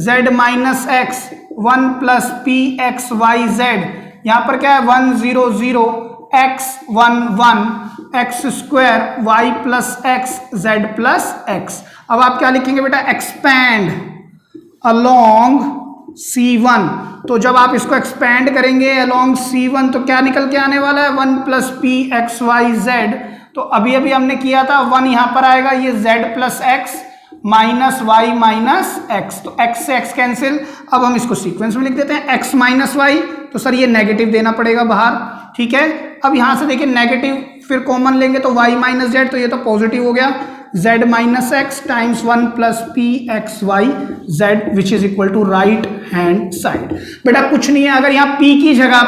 z minus x 1 plus p x y z, यहां पर क्या है 1 0 0 x 1 1 x square y plus x z plus x. अब आप क्या लिखेंगे बेटा, एक्सपैंड अलोंग C1, तो जब आप इसको एक्सपैंड करेंगे अलोंग C1 तो क्या निकल के आने वाला है, 1 plus p x y z. तो अभी हमने किया था 1 यहां पर आएगा, ये z plus x minus y minus x, तो x से x कैंसिल। अब हम इसको सीक्वेंस में लिख देते हैं x माइनस वाई, तो सर ये नेगेटिव देना पड़ेगा बाहर। ठीक है, अब यहां से देखिए नेगेटिव फिर कॉमन लेंगे तो y माइनस जेड, तो ये तो पॉजिटिव हो गया, z minus x times 1 plus p x y z which is equal to right hand side. बेटा कुछ नहीं है, अगर यहाँ p की जगह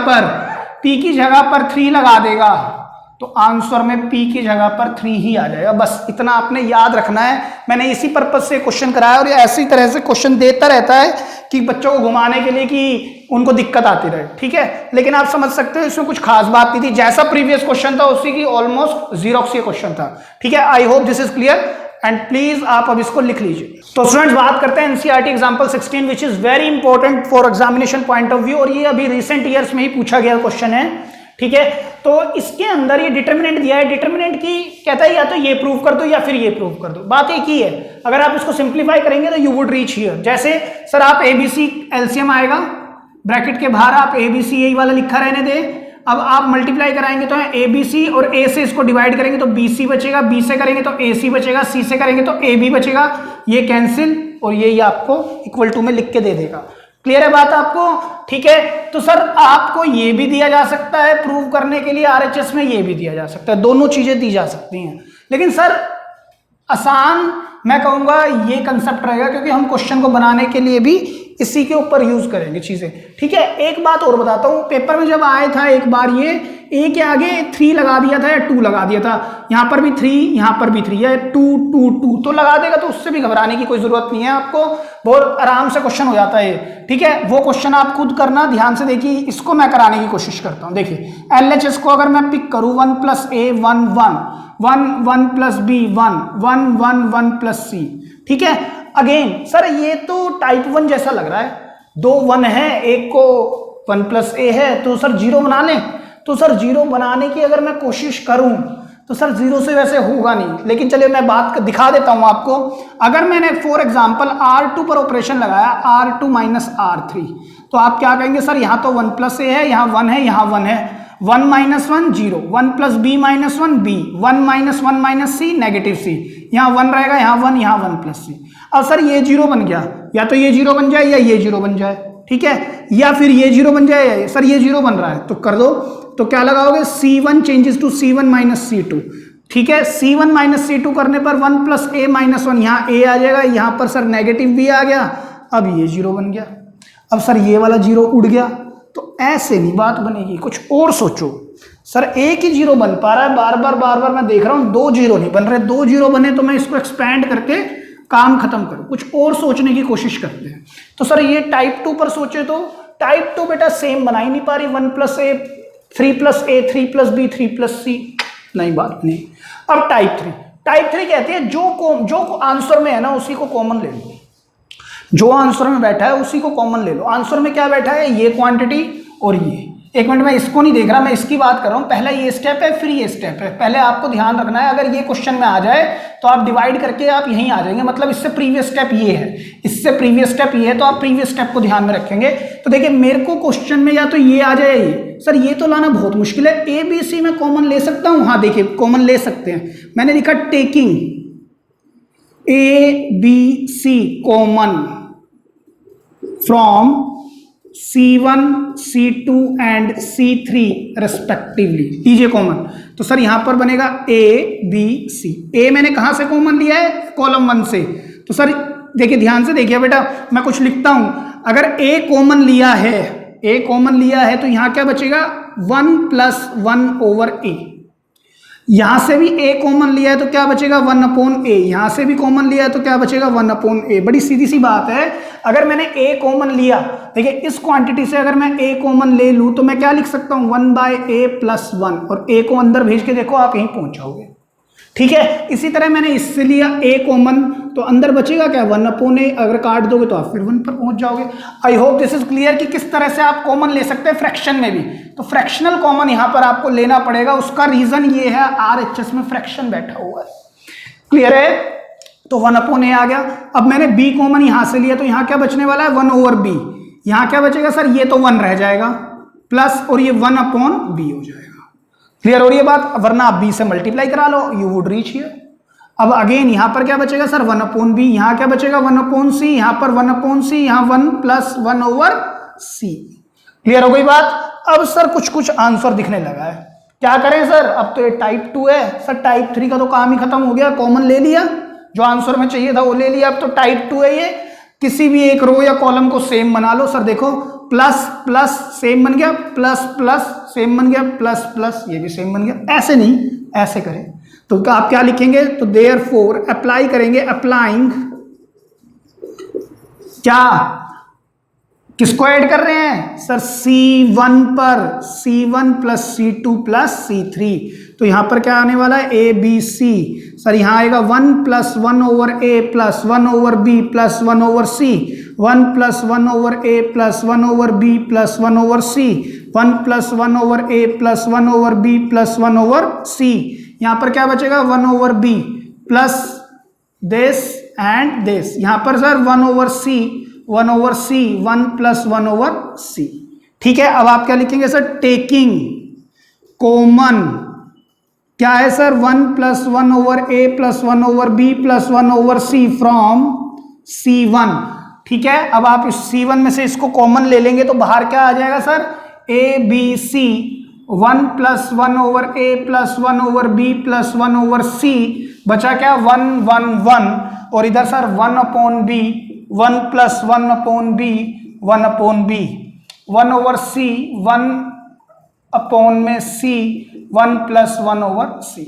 पर 3 लगा देगा तो आंसर में p की जगह पर 3 ही आ जाएगा। बस इतना आपने याद रखना है। मैंने इसी पर्पज से क्वेश्चन कराया, और ये ऐसी तरह से क्वेश्चन देता रहता है कि बच्चों को घुमाने के लिए कि उनको दिक्कत आती रहे। ठीक है, लेकिन आप समझ सकते हो इसमें कुछ खास बात नहीं थी, जैसा प्रीवियस क्वेश्चन था उसी की ऑलमोस्ट जीरोक्स ये क्वेश्चन था। ठीक है, आई hope this is clear and please आप अब इसको लिख लीजिए। तो स्टूडेंट्स बात करते हैं NCERT example 16 which is very important for examination point of view, और ये अभी रिसेंट ईयर्स में ही पूछा गया क्वेश्चन है। ठीक है, तो इसके अंदर ये डिटर्मिनेंट दिया है, डिटर्मिनेंट की कहता है या तो ये प्रूव कर दो या फिर ये प्रूव कर दो। बात एक ही है, अगर आप इसको सिंप्लीफाई करेंगे तो यू वुड रीच हियर। जैसे सर आप एबीसी एलसीएम आएगा, ब्रैकेट के बाहर आप एबीसी यही वाला लिखा रहने दे। अब आप मल्टीप्लाई कराएंगे तो एबीसी और ए से इसको डिवाइड करेंगे तो बीसी बचेगा, बी से करेंगे तो एसी बचेगा, सी से करेंगे तो एबी बचेगा, ये कैंसिल और ये आपको इक्वल टू में लिख के दे देगा। क्लियर है बात आपको? ठीक है, तो सर आपको ये भी दिया जा सकता है प्रूव करने के लिए, आरएचएस में ये भी दिया जा सकता है, दोनों चीजें दी जा सकती हैं। लेकिन सर आसान मैं कहूंगा ये कंसेप्ट रहेगा, क्योंकि हम क्वेश्चन को बनाने के लिए भी इसी के ऊपर यूज करेंगे चीजें। ठीक है, एक बात और बताता हूं, पेपर में जब आया था एक बार ये ए के आगे 3 लगा दिया था या 2 लगा दिया था, यहां पर भी 3 यहां पर भी 3 या 2 2 2 तो लगा देगा, तो उससे भी घबराने की कोई जरूरत नहीं है आपको, बहुत आराम से क्वेश्चन हो जाता है। ठीक है, वो क्वेश्चन आप खुद करना, ध्यान से देखिए, इसको मैं कराने की कोशिश करता हूं। देखिए LHS को अगर मैं पिक करूं 1 + a 1 1 1 1 + b 1 1 1 1 + c। ठीक है, अगेन सर ये तो टाइप 1 जैसा लग रहा है, 2 1 है, एक को 1 + a है, तो सर 0 बना लें। तो सर 0 बनाने की अगर मैं कोशिश करूं तो सर 0 से वैसे होगा नहीं, लेकिन चलिए मैं बात दिखा देता हूं आपको। अगर मैंने फॉर एग्जांपल R2 पर ऑपरेशन लगाया, R2 - R3, तो आप क्या कहेंगे सर, यहां तो 1 + a है, यहां 1 है, यहां 1 है, 1 - 1 0, 1 + b - 1 b, 1 - 1 - c -c, यहां 1 रहेगा, यहां 1, यहां 1 + c। अब सर ये 0 बन गया, या तो ये 0 बन जाए या ये 0 बन जाए। ठीक है, या फिर ये 0 बन जाए, या सर ये 0 बन रहा है, तो कर दो। तो क्या लगाओगे, C1 changes to C1 - C2। ठीक है, C1 - C2 करने पर 1 + a - 1, यहां a आ जाएगा, यहां पर सर नेगेटिव b आ गया, अब ये 0 बन गया। अब सर ये वाला 0 उड़ गया, तो ऐसे नहीं बात बनेगी, कुछ और सोचो। सर एक ही 0 बन पा रहा है, बार बार मैं देख रहा हूं 2 0 नहीं बन रहे, 2 0 बने तो मैं इसको एक्सपैंड करके काम खत्म करूं, कुछ और सोचने की कोशिश करते हैं। तो सर ये टाइप 2 पर सोचे तो टाइप 2 बेटा सेम बना ही नहीं पा रही, 1 + a 3 + a 3 + b 3 + c, नहीं बात नहीं। अब टाइप 3 कहती है जो आंसर में है ना उसी को कॉमन ले लो, जो आंसर में बैठा है उसी को कॉमन ले लो। आंसर में क्या बैठा है, ये क्वांटिटी और ये, एक मिनट मैं इसको नहीं देख रहा, मैं इसकी बात कर रहा हूं, पहला ये स्टेप है फिर ये स्टेप है। पहले आपको ध्यान रखना है, अगर ये क्वेश्चन में आ जाए तो आप डिवाइड करके आप यहीं आ जाएंगे, मतलब इससे प्रीवियस स्टेप ये है, इससे प्रीवियस स्टेप ये है, तो आप प्रीवियस स्टेप को ध्यान में रखेंगे। तो देखिए मेरे को क्वेश्चन में या तो ये आ जाए, ये सर ये तो लाना बहुत मुश्किल है, ए बी सी में कॉमन ले सकता हूं, हाँ देखिए कॉमन ले सकते हैं, मैंने लिखा taking ABC common from C1 C2 and C3 respectively, लीजिए कॉमन। तो सर यहां पर बनेगा ABC, ए मैंने कहां से कॉमन लिया है, कॉलम 1 से। तो सर देखिए ध्यान से देखिए बेटा, मैं कुछ लिखता हूं, अगर ए कॉमन लिया है तो यहां क्या बचेगा, 1 + 1/a। यहां से भी ए कॉमन लिया है तो क्या बचेगा, 1/a। यहां से भी कॉमन लिया है तो क्या बचेगा, 1/a। बड़ी सीधी सी बात है, अगर मैंने ए कॉमन लिया, देखिए इस क्वांटिटी से अगर मैं ए कॉमन ले लूं तो मैं क्या लिख सकता हूं, 1/a + 1, और ए को अंदर भेज के देखो आप यहीं पहुंच जाओगे। ठीक है, इसी तरह मैंने इससे लिया ए कॉमन, तो अंदर बचेगा क्या, 1/a, अगर काट दोगे तो आप फिर 1 पर पहुंच जाओगे। आई होप दिस इज क्लियर कि किस तरह से आप कॉमन ले सकते हैं फ्रैक्शन में भी। तो फ्रैक्शनल कॉमन यहां पर आपको लेना पड़ेगा, उसका रीजन ये है RHS में फ्रैक्शन बैठा हुआ है। क्लियर है, तो 1/a आ गया। अब मैंने b कॉमन यहां से लिया, तो यहां क्या बचने वाला है, 1/b। यहां क्या बचेगा सर, ये तो 1 रह जाएगा प्लस, और ये 1/b हो जाएगा। क्लियर हो रही है बात, वरना आप b से मल्टीप्लाई करा लो, यू वुड रीच हियर। अब अगेन यहां पर क्या बचेगा सर, 1/b, यहां क्या बचेगा, 1/c, यहां पर 1/c, यहां 1 + 1/c। क्लियर हो गई बात। अब सर कुछ आंसर दिखने लगा है, क्या करें सर, अब तो ये टाइप 2 है सर, टाइप 3 का तो काम ही खत्म हो गया, कॉमन ले लिया, जो आंसर में चाहिए था वो ले लिया। अब तो टाइप 2 है, ये किसी भी एक रो या कॉलम को सेम बना लो। सर देखो प्लस प्लस सेम बन गया, प्लस प्लस सेम बन गया, प्लस प्लस ये भी सेम बन गया। ऐसे नहीं, ऐसे करें तो आप क्या लिखेंगे, तो देयरफॉर अप्लाई करेंगे, अप्लाइंग क्या, किसको ऐड कर रहे हैं सर, C1 पर, C1 + C2 + C3। तो यहां पर क्या आने वाला है, ABC। सर यहां आएगा 1 + 1/a + 1/b + 1/c, 1 + 1/a + 1/b + 1/c, 1 + 1/a + 1/b + 1/c। यहां पर क्या बचेगा, 1/b plus this and this, यहां पर सर 1/c 1 + 1/c। ठीक है, अब आप क्या लिखेंगे सर, टेकिंग कॉमन क्या है sir, 1 + 1/a + 1/b + 1/c from C1। ठीक है, अब आप इस C1 में से इसको कॉमन ले लेंगे तो बाहर क्या आ जाएगा sir, ABC 1 + 1 over A plus 1 over B plus 1 over C, बचा क्या 1 1 1, और इधर sir 1/b, 1 + 1/b 1/b, 1 over सी 1 में सी 1 + 1 ओवर सी।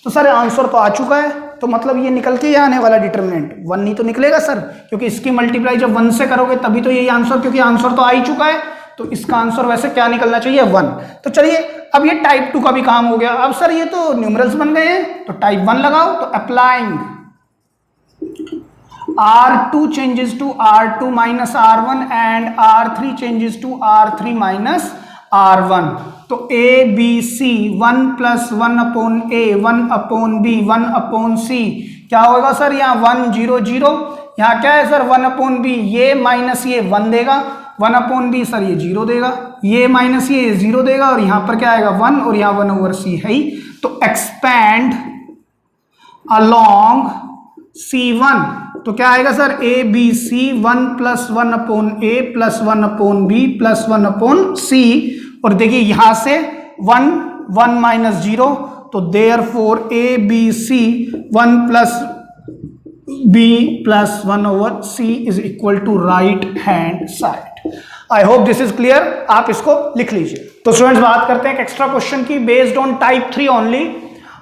तो सर आंसर तो आ चुका है, तो मतलब ये निकल के ही आने वाला डिटरमिनेंट 1 नहीं तो निकलेगा सर, क्योंकि इसकी मल्टीप्लाई जब 1 से करोगे तभी तो यही आंसर, क्योंकि आंसर तो आ ही चुका है, तो इसका आंसर वैसे क्या निकलना चाहिए 1। तो चलिए अब ये टाइप 2 का भी काम हो गया। अब सर ये तो न्यूमरल्स बन गए हैं, तो टाइप 1 लगाओ, तो applying R2 changes to R2 minus R1 and R3 changes to R3 minus R1, तो A B C 1 + 1/A 1/B 1/C क्या होगा सर, यहाँ 1 0 0, यहाँ क्या है सर 1/B, ये माइनस ये 1 देगा, 1/B सर ये 0 देगा, ये माइनस ये 0 देगा, और यहाँ पर क्या आएगा 1, और यहाँ 1 ओवर C है ही। तो एक्सपैंड अलोंग C1, तो क्या आएगा sir A B C 1 + 1/A plus 1/B plus 1/C, और देखिए यहां से 1 1 माइनस 0, तो therefore A B C 1 + B plus 1 over C is equal to right hand side. I hope this is clear, आप इसको लिख लीजिए। तो स्टूडेंट्स बात करते हैं एक एक्स्ट्रा क्वेश्चन की बेस्ड ऑन टाइप 3 ओनली।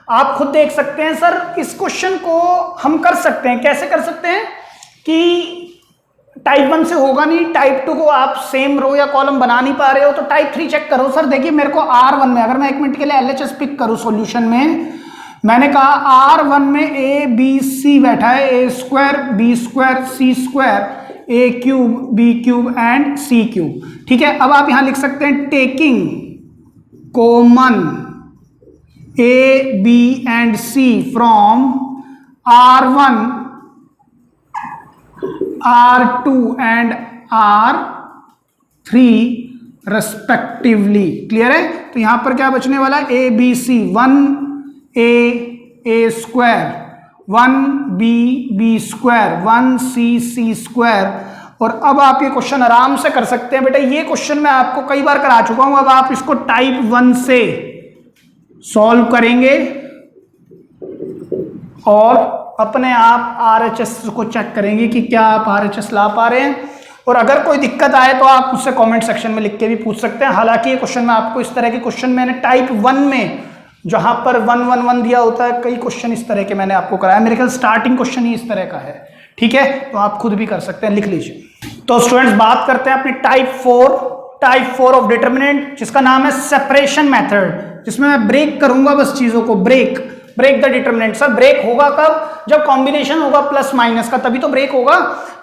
आप खुद देख सकते हैं सर, इस क्वेश्चन को हम कर सकते हैं, कैसे कर सकते हैं कि टाइप 1 से होगा नहीं, टाइप 2 को आप सेम रो या कॉलम बना नहीं पा रहे हो, तो टाइप 3 चेक करो। सर देखिए मेरे को R1 में, अगर मैं 1 मिनट के लिए LHS पिक करूं सॉल्यूशन में, मैंने कहा R1 में A B C बैठा है, A² B² C², A³ B³ and C³, ठीक है। अब आप यहां लिख सकते हैं taking common A B and C from R1 R2 and R3 respectively, clear है। तो यहां पर क्या बचने वाला है A B C 1A A², 1B B², 1C C², और अब आप ये क्वेश्चन आराम से कर सकते हैं बेटा। ये क्वेश्चन मैं आपको कई बार करा चुका हूं, अब आप इसको टाइप 1 से सॉल्व करेंगे और अपने आप RHS को चेक करेंगे कि क्या आप RHS ला पा रहे हैं, और अगर कोई दिक्कत आए तो आप मुझसे कमेंट सेक्शन में लिख के भी पूछ सकते हैं। हालांकि ये क्वेश्चन मैं आपको इस तरह के क्वेश्चन मैंने टाइप 1 में जहां पर 1 1 1 दिया होता है, कई क्वेश्चन इस तरह के मैंने आपको कराया, मेरे ख्याल स्टार्टिंग क्वेश्चन ही इस तरह का है, ठीक है। तो आप खुद भी कर सकते हैं, लिख लीजिए। तो स्टूडेंट्स बात करते हैं अपनी टाइप 4 ऑफ डिटरमिनेंट, जिसका नाम है सेपरेशन मेथड, जिसमें मैं ब्रेक करूंगा बस चीजों को, break the determinant. Sir break होगा कब, जब कॉम्बिनेशन होगा प्लस माइनस का, तभी तो ब्रेक होगा,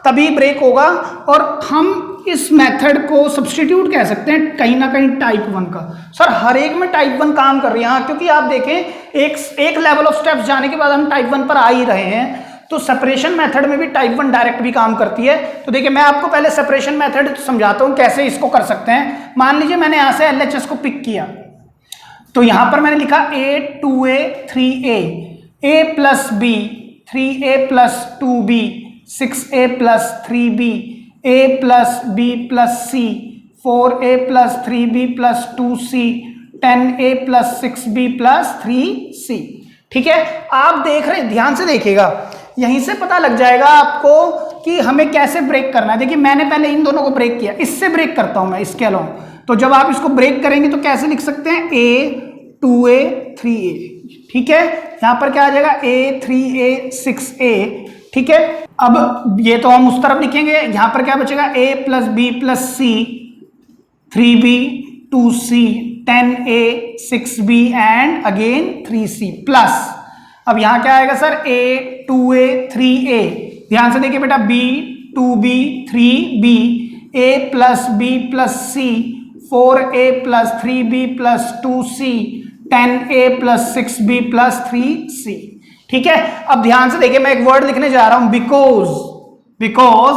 तभी ब्रेक होगा। और हम इस मेथड को सब्स्टिट्यूट कह सकते हैं कहीं ना कहीं टाइप 1 का। सर हर एक में टाइप 1 काम कर रही है, हाँ, क्योंकि आप देखें एक लेवल ऑफ स्टेप्स जाने के बाद हम टाइप 1 पर आ ही रहे हैं, तो सेपरेशन मेथड में भी टाइप 1 डायरेक्ट भी काम करती है। तो देखिए मैं आपको पहले सेपरेशन मेथड समझाता हूं कैसे इसको कर सकते हैं। मान लीजिए मैंने यहां से LHS को पिक किया, तो यहां पर मैंने लिखा A 2A 3A, A + B 3A + 2B 6A + 3B, A + B + C 4A + 3B + 2C 10A + 6B + 3C, ठीक है। आप देख रहे हैं, ध्यान से देखिएगा, यहीं से पता लग जाएगा आपको कि हमें कैसे ब्रेक करना है। देखिए मैंने पहले इन दोनों को ब्रेक किया, इससे ब्रेक करता हूं मैं इसके अलावा। तो जब आप इसको ब्रेक करेंगे तो कैसे लिख सकते हैं A 2A 3A, ठीक है। यहां पर क्या आ जाएगा A 3A 6A, ठीक है। अब ये तो हम उस तरफ लिखेंगे, यहां पर क्या बचेगा A + B + C 3B 2C 10A 6B and again 3C plus, अब यहां क्या आएगा सर A 2A 3A, ध्यान से देखिए बेटा B 2B 3B, A + B + C 4A + 3B + 2C 10A + 6B + 3C, ठीक है। अब ध्यान से देखिए मैं एक वर्ड लिखने जा रहा हूं, because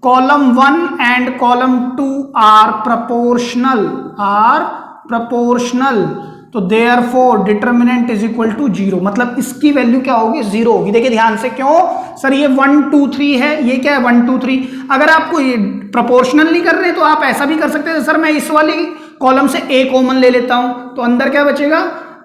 column 1 and column 2 are proportional, तो therefore determinant is equal to 0, मतलब इसकी वैल्यू क्या होगी 0 होगी। देखिए ध्यान से, क्यों सर ये 1 2 3 है, ये क्या है 1 2 3। अगर आपको ये प्रोपोर्शनल नहीं कर रहे तो आप ऐसा भी कर सकते हैं, सर मैं इस वाली कॉलम से ए कॉमन ले लेता हूं तो अंदर क्या बचेगा,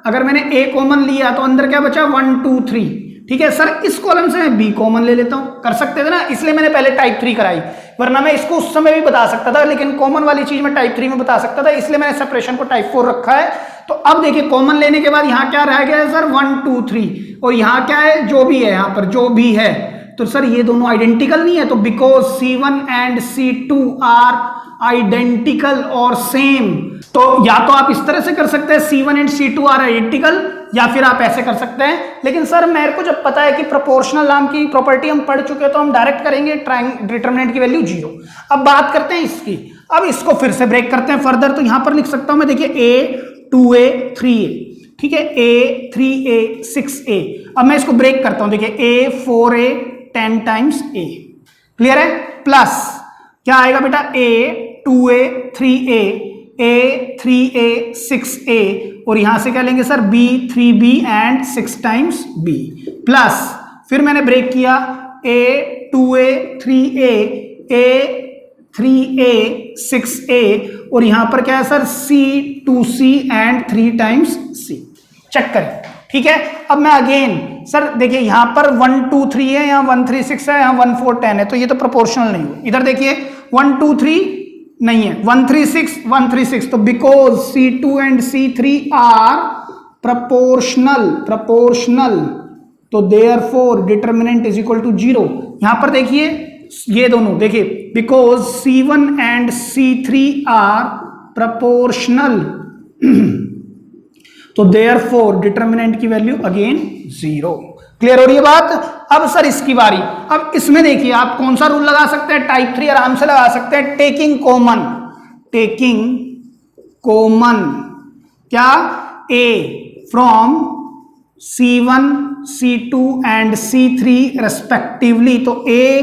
अगर मैंने ए कॉमन लिया तो अंदर क्या बचा 1 2 3। ठीक है सर, इस कॉलम से मैं बी कॉमन ले लेता हूं, कर सकते थे ना, इसलिए मैंने पहले टाइप 3 कराई, वरना मैं इसको उस समय भी बता सकता था, लेकिन कॉमन वाली चीज मैं टाइप 3 में बता सकता था, इसलिए मैंने सेपरेशन को टाइप 4 रखा है। तो अब देखिए कॉमन लेने के बाद यहां क्या रह गया है सर 1 2 3, और यहां क्या है जो भी है, यहां पर जो भी है, तो सर ये दोनों आइडेंटिकल नहीं है, तो because C1 and C2 are identical और सेम, तो या तो आप इस तरह से कर सकते हैं C1 and C2 are identical, या फिर आप ऐसे कर सकते हैं। लेकिन सर मेरे को जब पता है कि प्रोपोर्शनल नाम की प्रॉपर्टी हम पढ़ चुके हैं तो हम डायरेक्ट करेंगे डिटरमिनेंट की वैल्यू 0। अब बात करते हैं इसकी, अब इसको फिर से ब्रेक करते हैं फर्दर, तो यहां पर लिख सकता हूं मैं, देखिए A 2A 3A, ठीक है, A 3A 6A। अब मैं इसको ब्रेक करता हूं, देखिए A 4A 10 times A, clear है, प्लस क्या आएगा बेटा A 2A 3A A 3A 6A, और यहां से क्या लेंगे sir B 3B and 6 times B, plus फिर मैंने ब्रेक किया A 2A 3A A 3A 6A, और यहां पर क्या है sir C 2C and 3 times C, check करें। ठीक है, अब मैं अगेन सर देखिए यहां पर 1 2 3 है, यहां 1 3 6 है, यहां 1 4 10 है, तो ये तो प्रोपोर्शनल नहीं है। इधर देखिए 1 2 3 नहीं है, 1 3 6 1 3 6, तो because C2 and C3 are proportional, तो therefore determinant is equal to 0। यहां पर देखिए ये दोनों देखिए, because C1 and C3 are proportional, तो देयरफॉर डिटरमिनेंट की वैल्यू अगेन 0। क्लियर हो रही है बात। अब सर इसकी बारी, अब इसमें देखिए आप कौन सा रूल लगा सकते हैं, टाइप 3 आराम से लगा सकते हैं, टेकिंग कॉमन क्या A from C1 C2 and C3 respectively, तो A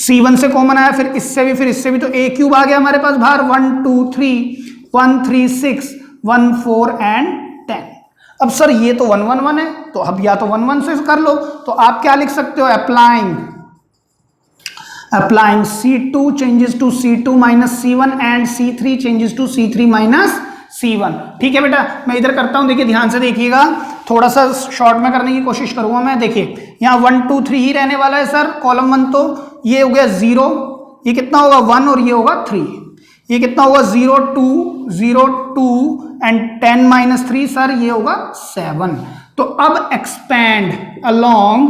C1 से कॉमन आया, फिर इससे भी, तो A क्यूब आ गया हमारे पास बाहर, 1 2 3 1 3 6 1 4 एंड 10। अब सर ये तो 1 1 1 है, तो अब या तो 1 1 से कर लो, तो आप क्या लिख सकते हो, applying C2 changes to C2 minus C1 and C3 changes to C3 minus C1। ठीक है बेटा, मैं इधर करता हूं, देखिए ध्यान से देखिएगा, थोड़ा सा शॉर्ट में करने की कोशिश करूंगा मैं। देखिए यहाँ 1 2 3 ही रहने वाला है सर, कॉलम 1 तो ये हो गया 0, ये कितना होगा 1, और ये होगा 3, ये कितना होगा 0 2 एंड 10 माइनस 3 सर ये होगा 7। तो अब एक्सपैंड अलोंग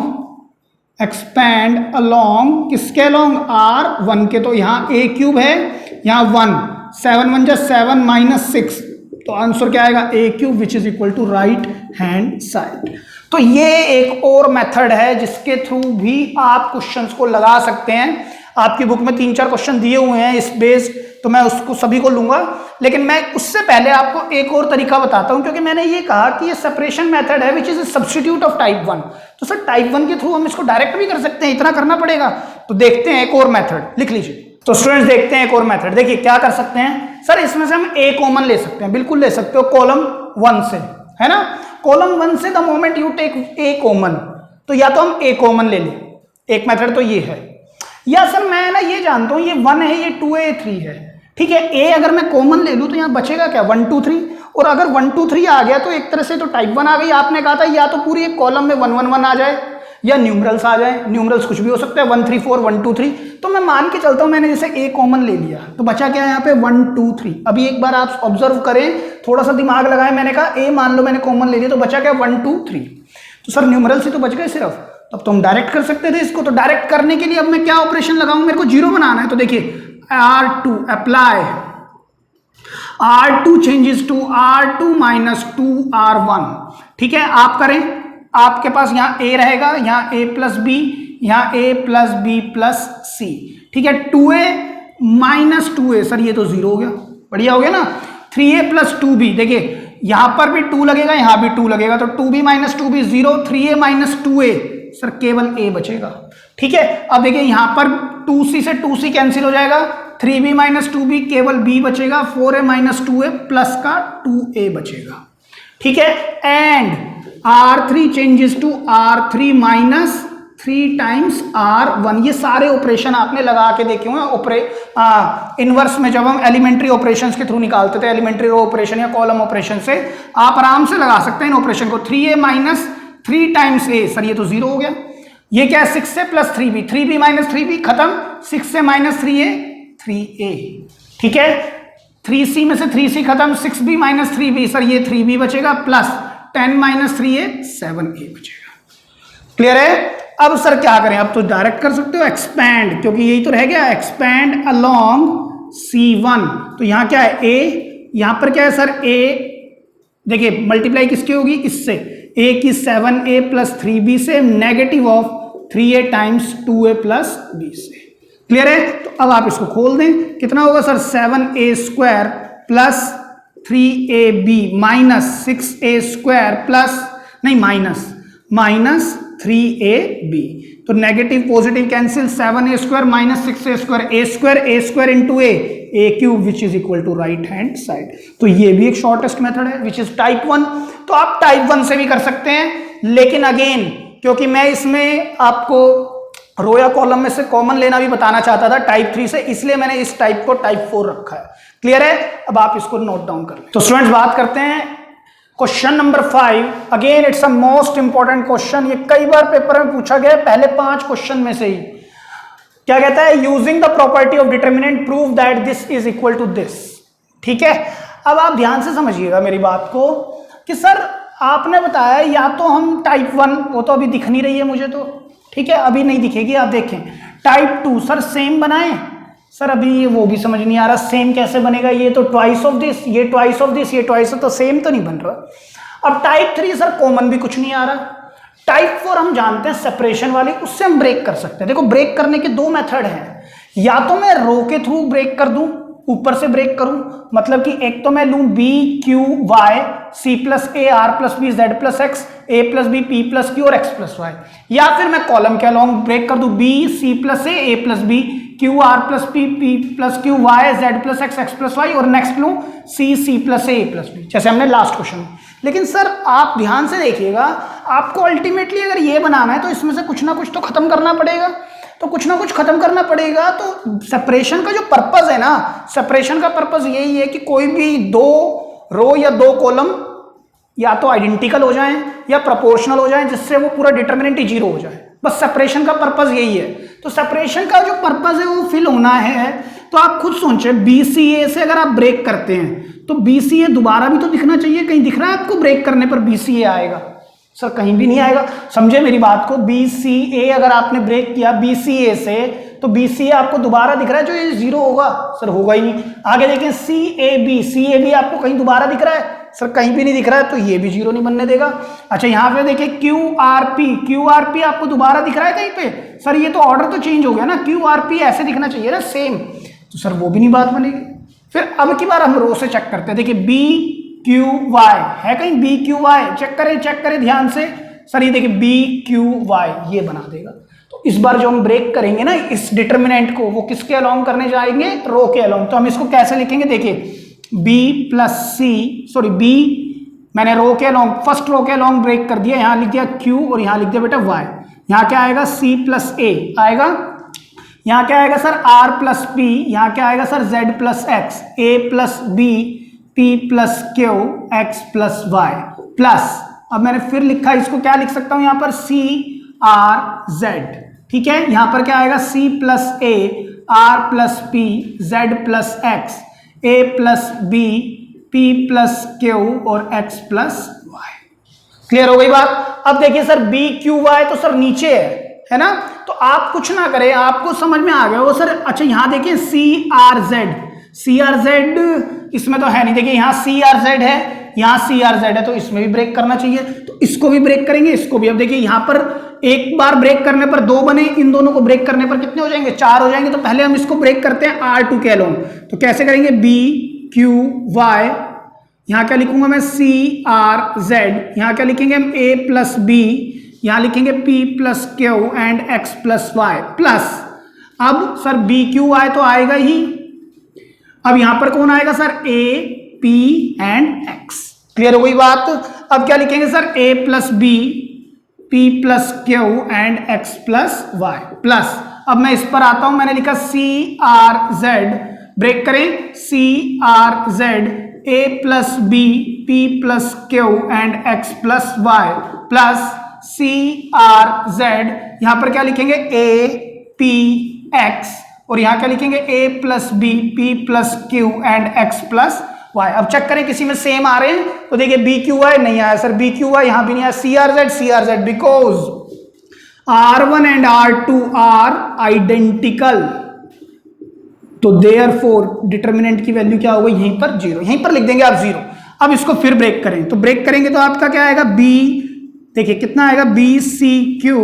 किसके अलोंग, R1 के, तो यहाँ A क्यूब है, यहाँ 1 7 1 7 माइनस 6, तो आंसर क्या आएगा A cube which is equal to right hand side. तो ये एक और मेथड है जिसके थ्रू भी आप क्वेश्चंस को लगा सकते हैं। आपकी बुक में 3-4 क्वेश्चन दिए हुए हैं इस बेस्ड, तो मैं उसको सभी को लूंगा, लेकिन मैं उससे पहले आपको एक और तरीका बताता हूं, क्योंकि मैंने ये कहा कि ये सेपरेशन मेथड है which is substitute of type 1। तो सर टाइप 1 के थ्रू हम इसको डायरेक्ट भी कर सकते हैं, इतना करना पड़ेगा। तो देखते हैं एक और मेथड, लिख लीजिए। तो स्टूडेंट्स देखते हैं एक और मेथड। देखिए क्या कर सकते हैं सर, इसमें से हम A कॉमन ले सकते हैं, बिल्कुल ले सकते हो, कॉलम 1 से, है ना, कॉलम 1 से the moment you take A common, तो या तो हम A कॉमन ले लें, एक मेथड तो ये है, या सर मैं ना ये जानता हूं ये 1 है, ये 2 है, ये 3 है, ठीक है, A अगर मैं कॉमन ले लूं तो यहां बचेगा क्या 1 2 3, और अगर 1 2 3 आ गया तो एक तरह से तो टाइप 1 आ गई। आपने कहा था या तो पूरी एक कॉलम में 1 1 1 आ जाए या न्यूमरल्स आ जाए, न्यूमरल्स कुछ भी हो सकता है 1 3 4 1 2 3, तो मैं मान के चलता हूं मैंने जैसे A कॉमन ले लिया तो बचा क्या है यहाँ पे 1 2 3। अभी एक बार आप ऑब्जर्व करें, थोड़ा सा दिमाग लगाएं, मैंने कहा A मान लो मैंने कॉमन ले लिया तो बचा क्या 1 2 3, तो सर न्यूमरल्स ही तो बच गए सिर्फ, तब तो हम डायरेक्ट कर सकते थे इसको। तो डायरेक्ट करने के लिए अब मैं क्या ऑपरेशन लगाऊं, मेरे को 0 बनाना है, तो देखिए R2 apply, R2 changes to R2 minus 2R1, ठीक है, आप करें, आपके पास यहाँ A रहेगा, यहाँ A प्लस बी, यहाँ A प्लस बी प्लस सी, ठीक है, 2A माइनस 2A, सर ये तो 0 हो गया, बढ़िया हो गया ना, 3A प्लस 2B, देखिए यहां पर भी 2 लगेगा, यहां भी 2 लगेगा, तो 2B minus 2B 0, 3A minus 2A, sir केवल A बचेगा, ठीक है। अब देखिए यहां पर 2C से 2C कैंसिल हो जाएगा, 3B माइनस 2B केवल B बचेगा, 4A माइनस 2A प्लस का 2A बचेगा, ठीक है, and R3 changes to R3 minus 3 times R1। ये सारे ऑपरेशन आपने लगा के देखे हुए इनवर्स में, जब हम एलिमेंट्री ऑपरेशंस के थ्रू निकालते थे, एलिमेंट्री रो ऑपरेशन या कॉलम ऑपरेशन से, आप आराम से लगा सकते हैं इन ऑपरेशन को। 3A minus 3 times A, sir ये तो 0 हो गया। ये क्या है 6A plus 3B, 3B minus 3B खत्म, 6A माइनस 3A 3A, ठीक है। 3C में से 3C खत्म, 6B माइनस 3B, सर ये 3B बचेगा, प्लस 10 माइनस 3A 7A बचेगा। क्लियर है। अब सर क्या करें, अब तो डायरेक्ट कर सकते हो एक्सपैंड, क्योंकि यही तो रह गया, एक्सपैंड अलोंग C1। तो यहां क्या है A, यहां पर क्या है सर A, देखिए मल्टीप्लाई किसकी होगी, इससे, A की 7A प्लस 3B से, negative of 3A times 2A plus B से। क्लियर है। तो अब आप इसको खोल दें, कितना होगा sir 7A square plus 3AB minus 6A square plus, नहीं माइनस 3AB। तो negative positive cancel, 7A square minus 6A square, A square into A cube which is equal to right hand side. तो ये भी एक shortest method है which is type 1। तो आप type 1 से भी कर सकते हैं, लेकिन अगेन क्योंकि मैं इसमें आपको रो या कॉलम में से कॉमन लेना भी बताना चाहता था टाइप 3 से, इसलिए मैंने इस टाइप को टाइप 4 रखा है। क्लियर है। अब आप इसको नोट डाउन कर लें। तो स्टूडेंट्स बात करते हैं question number 5। Again it's a most important question, ये कई बार पेपर में पूछा गया है, पहले 5 क्वेश्चन में से ही। क्या कहता है, using the property of determinant prove that this is equal to this. ठीक है। अब आप ध्यान से समझिएगा मेरी बात को कि सर आपने बताया या तो हम टाइप 1, वो तो अभी दिख नहीं रही है मुझे, तो ठीक है अभी नहीं दिखेगी, आप देखें। टाइप 2 सर सेम बनाएं, सर अभी वो भी समझ नहीं आ रहा सेम कैसे बनेगा, ये तो ट्वाइस ऑफ दिस, ये ट्वाइस ऑफ दिस, ये ट्वाइस ऑफ, तो सेम तो नहीं बन रहा। अब टाइप 3 सर कॉमन भी कुछ नहीं आ रहा। टाइप 4 हम जानते हैं सेपरेशन वाली, उससे हम ब्रेक कर सकते हैं। देखो ब्रेक करने के 2 मेथड हैं, या तो मैं रो के थ्रू ब्रेक कर दूं, ऊपर से ब्रेक करूं, मतलब कि एक तो मैं लूं B Q Y C plus A R plus B Z plus X A plus B P plus Q और X प्लस Y, या फिर मैं कॉलम के अलॉन्ग ब्रेक कर दूं B C plus A plus B Q R plus P P plus Q Y Z plus X plus Y, और next लूं C plus A plus B, जैसे हमने लास्ट क्वेश्चन में। लेकिन सर आप ध्यान से देखिएगा, आपको अल्टीमेटली अगर ये बनाना है तो इसमें से कुछ ना कुछ तो खत्म करना पड़ेगा, तो कुछ ना कुछ खत्म करना पड़ेगा। तो सेपरेशन का जो पर्पस है ना, सेपरेशन का पर्पस यही है कि कोई भी 2 रो या 2 कॉलम या तो आइडेंटिकल हो जाएं या प्रोपोर्शनल हो जाएं, जिससे वो पूरा डिटर्मिनेंट ही 0 हो जाए। बस सेपरेशन का पर्पस यही है। तो सेपरेशन का जो पर्पस है वो फिल होना है। तो आप खुद सोचें, BCA से अगर आप ब्रेक करते हैं तो BCA दोबारा भी तो दिखना चाहिए, कहीं दिख रहा है आपको ब्रेक करने पर BCA आएगा? सर कहीं भी नहीं आएगा। समझे मेरी बात को, BCA अगर आपने ब्रेक किया BCA से तो BCA आपको दोबारा दिख रहा है, जो ये 0 होगा? सर होगा ही नहीं। आगे देखें CAB आपको कहीं दोबारा दिख रहा है? सर कहीं भी नहीं दिख रहा है, तो ये भी 0 नहीं बनने देगा। अच्छा यहाँ पे देखिए QRP आपको दोबारा दिख रहा है कहीं पे? सर ये तो ऑर्डर तो चेंज हो गया ना, QRP ऐसे दिखना चाहिए ना सेम, तो सर वो भी नहीं बात बनेगी। फिर अब की बार हम रो से चेक करते हैं, देखिए BQY है कहीं? BQY चेक करें ध्यान से। सर ये देखिए BQY ये बना देगा। तो इस बार जो हम ब्रेक करेंगे ना इस डिटर्मिनेंट को, वो किसके अलॉन्ग करने जाएंगे? रो के अलॉन्ग। तो हम इसको कैसे लिखेंगे, देखिए B मैंने रो के अलॉन्ग, फर्स्ट रो के अलॉन्ग ब्रेक कर दिया, यहां लिख दिया Q और यहां लिख दिया बेटा Y। यहां क्या आएगा? C प्लस A आएगा। यहां क्या आएगा सर? R plus P। यहां क्या आएगा sir? Z plus X, A plus B, P plus Q, X plus Y plus, अब मैंने फिर लिखा, इसको क्या लिख सकता हूं यहां पर? C R Z। ठीक है। यहां पर क्या आएगा? C plus A, R plus P, Z plus X, A plus B, P plus Q और X प्लस Y। क्लियर हो गई बात? अब देखिए सर BQY तो सर नीचे है ना, तो आप कुछ ना करें, आपको समझ में आ गया वो सर। अच्छा यहाँ देखिए CRZ इसमें तो है नहीं, देखिए यहाँ CRZ है, यहाँ CRZ है, तो इसमें भी ब्रेक करना चाहिए, तो इसको भी ब्रेक करेंगे, इसको भी। अब देखिए यहाँ पर एक बार ब्रेक करने पर 2 बने, इन दोनों को ब्रेक करने पर कितने हो जाएंगे? 4 हो जाएंगे। तो पहले हम इसको ब्रेक करते हैं R2 के अलॉन्ग। तो कैसे करेंगे? BQY, यहाँ क्या लिखूंगा मैं? CRZ, यहाँ क्या लिखेंगे हम? A प्लस B, यहाँ लिखेंगे P plus Q and X plus Y plus, अब सर BQY तो आएगा ही, अब यहां पर कौन आएगा sir? A P and X। Clear हो गई बात? अब क्या लिखेंगे sir? A plus B p plus Q and x plus y plus, अब मैं इस पर आता हूं, मैंने लिखा सी आर जेड, ब्रेक करें, c r z a plus B P plus Q and x plus y plus c r z, यहां पर क्या लिखेंगे ए पी एक्स और यहां क्या लिखेंगे A plus B P plus Q and x plus Y. अब चेक करें किसी में सेम आ रहे हैं तो देखिए बी क्यू वाई नहीं आया सर, बी क्यू वाई यहां भी नहीं आया, c r z because R1 and R2 are identical, तो देयरफॉर डिटर्मिनेंट की वैल्यू क्या होगी यहीं पर 0, यहीं पर लिख देंगे आप 0। अब इसको फिर ब्रेक करें, तो ब्रेक करेंगे तो आपका क्या आएगा B, देखिए कितना आएगा b q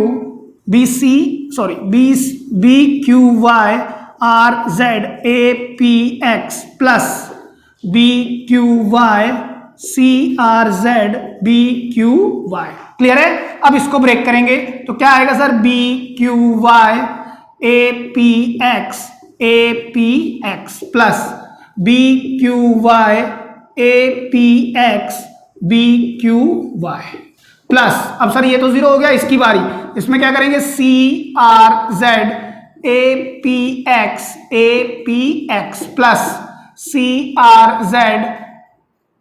y r z a p x plus b q y c r z b q y. Clear है? अब इसको ब्रेक करेंगे तो क्या आएगा sir b q y a p x plus b q y a p x b q y plus, अब sir ये तो 0 हो गया, इसकी बारी, इसमें क्या करेंगे c r z a p x plus c r z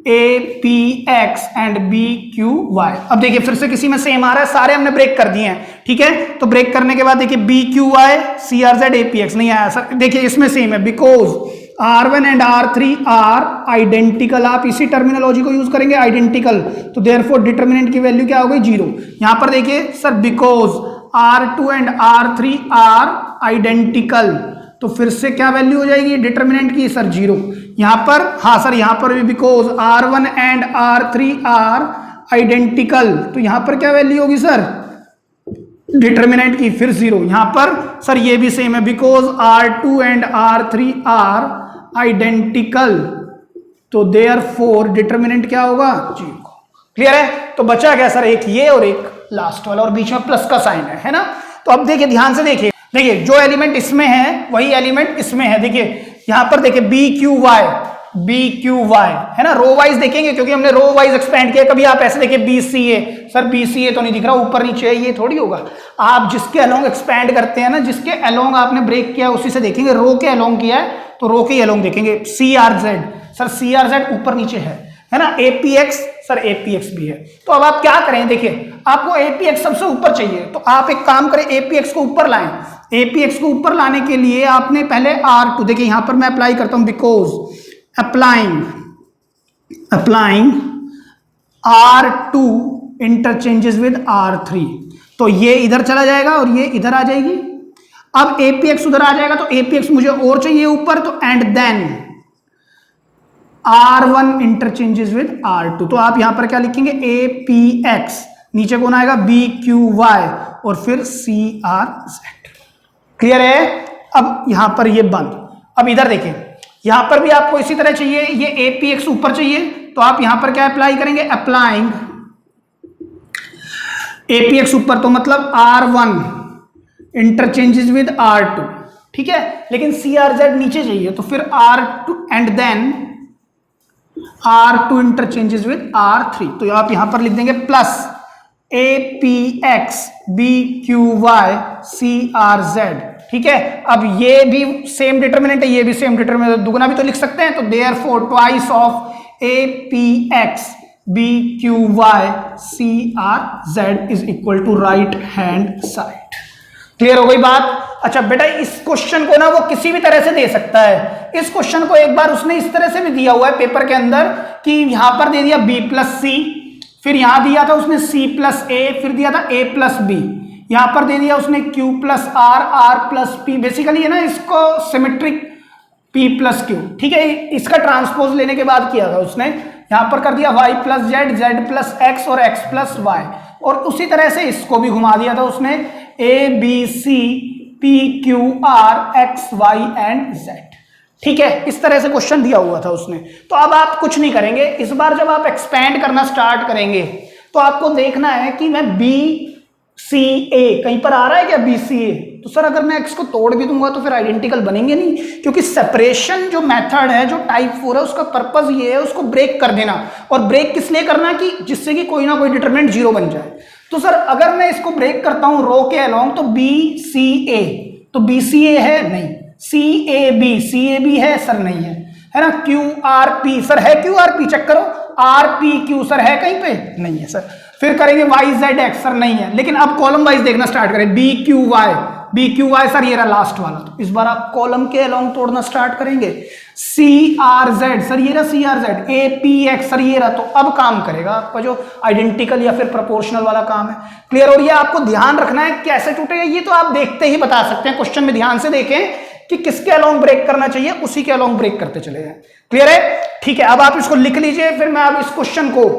a p x and b q y. अब देखिए फिर से किसी में सेम आ रहा है, सारे हमने ब्रेक कर दिए हैं, ठीक है। तो ब्रेक करने के बाद देखिए b q y c r z a p x नहीं आया सर, देखिए इसमें सेम है because R1 and R3 are identical, आप इसी टर्मिनोलॉजी को यूज करेंगे आइडेंटिकल, तो देयरफॉर डिटर्मिनेंट की वैल्यू क्या हो गई 0। यहां पर देखिए sir because R2 and R3 are identical, तो फिर से क्या वैल्यू हो जाएगी डिटर्मिनेंट की सर 0। यहां पर हाँ सर, यहां पर भी because R1 and R3 are identical, तो यहां पर क्या वैल्यू होगी सर डिटर्मिनेंट की फिर 0। यहां पर सर ये भी सेम है because R2 and R3 are identical, तो देयरफॉर डिटर्मिनेंट क्या होगा 0। क्लियर है? तो बचा क्या सर एक ये और एक लास्ट वाला और बीच में प्लस का साइन है ना। तो अब देखिए ध्यान से देखिए जो एलिमेंट इसमें है वही एलिमेंट इसमें है, देखिए यहां पर देखिए बी क्यू वाई है ना, रो वाइज देखेंगे क्योंकि हमने रो वाइज एक्सपेंड किया। कभी आप ऐसे देखिए बी सी ए, सर बी सी ए तो नहीं दिख रहा, ऊपर नीचे है, ये थोड़ी होगा। आप जिसके अलोंग एक्सपेंड करते हैं ना, जिसके अलोंग आपने ब्रेक किया उसी से देखेंगे, रो के अलोंग किया है तो रो के अलोंग देखेंगे। C r z, sir c r z ऊपर नीचे है ना, एपीएक्स सर एपीएक्स भी है। तो अब आप क्या करें, देखिए आपको एपीएक्स सबसे ऊपर चाहिए, तो आप एक काम करें एपीएक्स को ऊपर लाएं। एपीएक्स को ऊपर लाने के लिए आपने पहले R2, देखिए यहां पर मैं अप्लाई करता हूं because applying R2 interchanges with R3, तो ये इधर चला जाएगा और ये इधर आ जाएगी। अब एपीएक्स उधर आ जाएगा तो एपीएक्स मुझे और चाहिए ऊपर, तो and then R1 interchanges with R2, तो आप यहां पर क्या लिखेंगे एपीएक्स, नीचे कौन आएगा बी क्यू वाई और फिर सी आर जेड। क्लियर है? अब यहां पर ये बंद। अब इधर देखिए यहां पर भी आपको इसी तरह चाहिए, ये एपीएक्स ऊपर चाहिए, तो आप यहां पर क्या अप्लाई करेंगे, अप्लाइंग एपीएक्स ऊपर, तो मतलब R1 इंटरचेंजेस विद R2, ठीक है। लेकिन सी आर जेड नीचे चाहिए, तो फिर R2 and then R2 interchanges with R3, तो आप यहां पर लिख देंगे प्लस APX BQY CRZ, ठीक है। अब ये भी सेम डिटर्मिनेंट है, ये भी सेम डिटर्मिनेंट, दुगना भी तो लिख सकते हैं, तो therefore twice of APX BQY CRZ is equal to right hand side. Clear हो गई बात? अच्छा बेटा इस क्वेश्चन को ना वो किसी भी तरह से दे सकता है। इस क्वेश्चन को एक बार उसने इस तरह से भी दिया हुआ है पेपर के अंदर कि यहां पर दे दिया B प्लस C, फिर यहां दिया था उसने C प्लस A, फिर दिया था A प्लस B, यहां पर दे दिया उसने Q plus R, R plus P, basically है ना इसको सिमेट्रिक P प्लस Q, ठीक है। इसका ट्रांसपोज लेने के बाद किया था उसने, यहां पर कर दिया Y plus Z, Z plus X और X प्लस Y, और उसी तरह से इसको भी घुमा दिया था उसने A B C P Q R X Y and Z, ठीक है। इस तरह से क्वेश्चन दिया हुआ था उसने। तो अब आप कुछ नहीं करेंगे, इस बार जब आप एक्सपेंड करना स्टार्ट करेंगे तो आपको देखना है कि मैं बी सी ए कहीं पर आ रहा है क्या, बी सी ए, तो सर अगर मैं एक्स को तोड़ भी दूंगा तो फिर आइडेंटिकल बनेंगे नहीं, क्योंकि सेपरेशन जो मेथड है, जो टाइप 4 है, उसका पर्पस ये है उसको ब्रेक कर देना। और ब्रेक किस लिए करना कि जिससे कि कोई ना कोई डिटरमिनेंट 0 बन जाए। तो सर अगर मैं इसको ब्रेक करता हूं रो के अलोंग तो बी सी ए, तो बी सी ए है नहीं, सी ए बी है सर नहीं है ना, क्यू आर पी सर है, क्यू आर पी चेक करो, आर पी क्यू सर है कहीं पे नहीं है सर। फिर करेंगे वाई जेड एक्स सर नहीं है, लेकिन अब कॉलम वाइज देखना स्टार्ट करें, बी क्यू वाई सर ये रहा लास्ट वाला, तो इस बार आप कॉलम के अलोंग तोड़ना स्टार्ट करेंगे, सी आर जेड सर ये रहा c r z, a p x sir ये रहा, तो अब काम करेगा आपका जो आइडेंटिकल या फिर प्रोपोर्शनल वाला काम है। क्लियर हो रही है? आपको ध्यान रखना है कैसे टूटेगा ये तो आप देखते ही बता सकते हैं, क्वेश्चन में ध्यान से देखें कि किसके अलोंग ब्रेक करना चाहिए, उसी के अलोंग ब्रेक करते चले जाएं। क्लियर है? ठीक है, अब आप इसको लिख लीजिए, फिर मैं अब इस क्वेश्चन को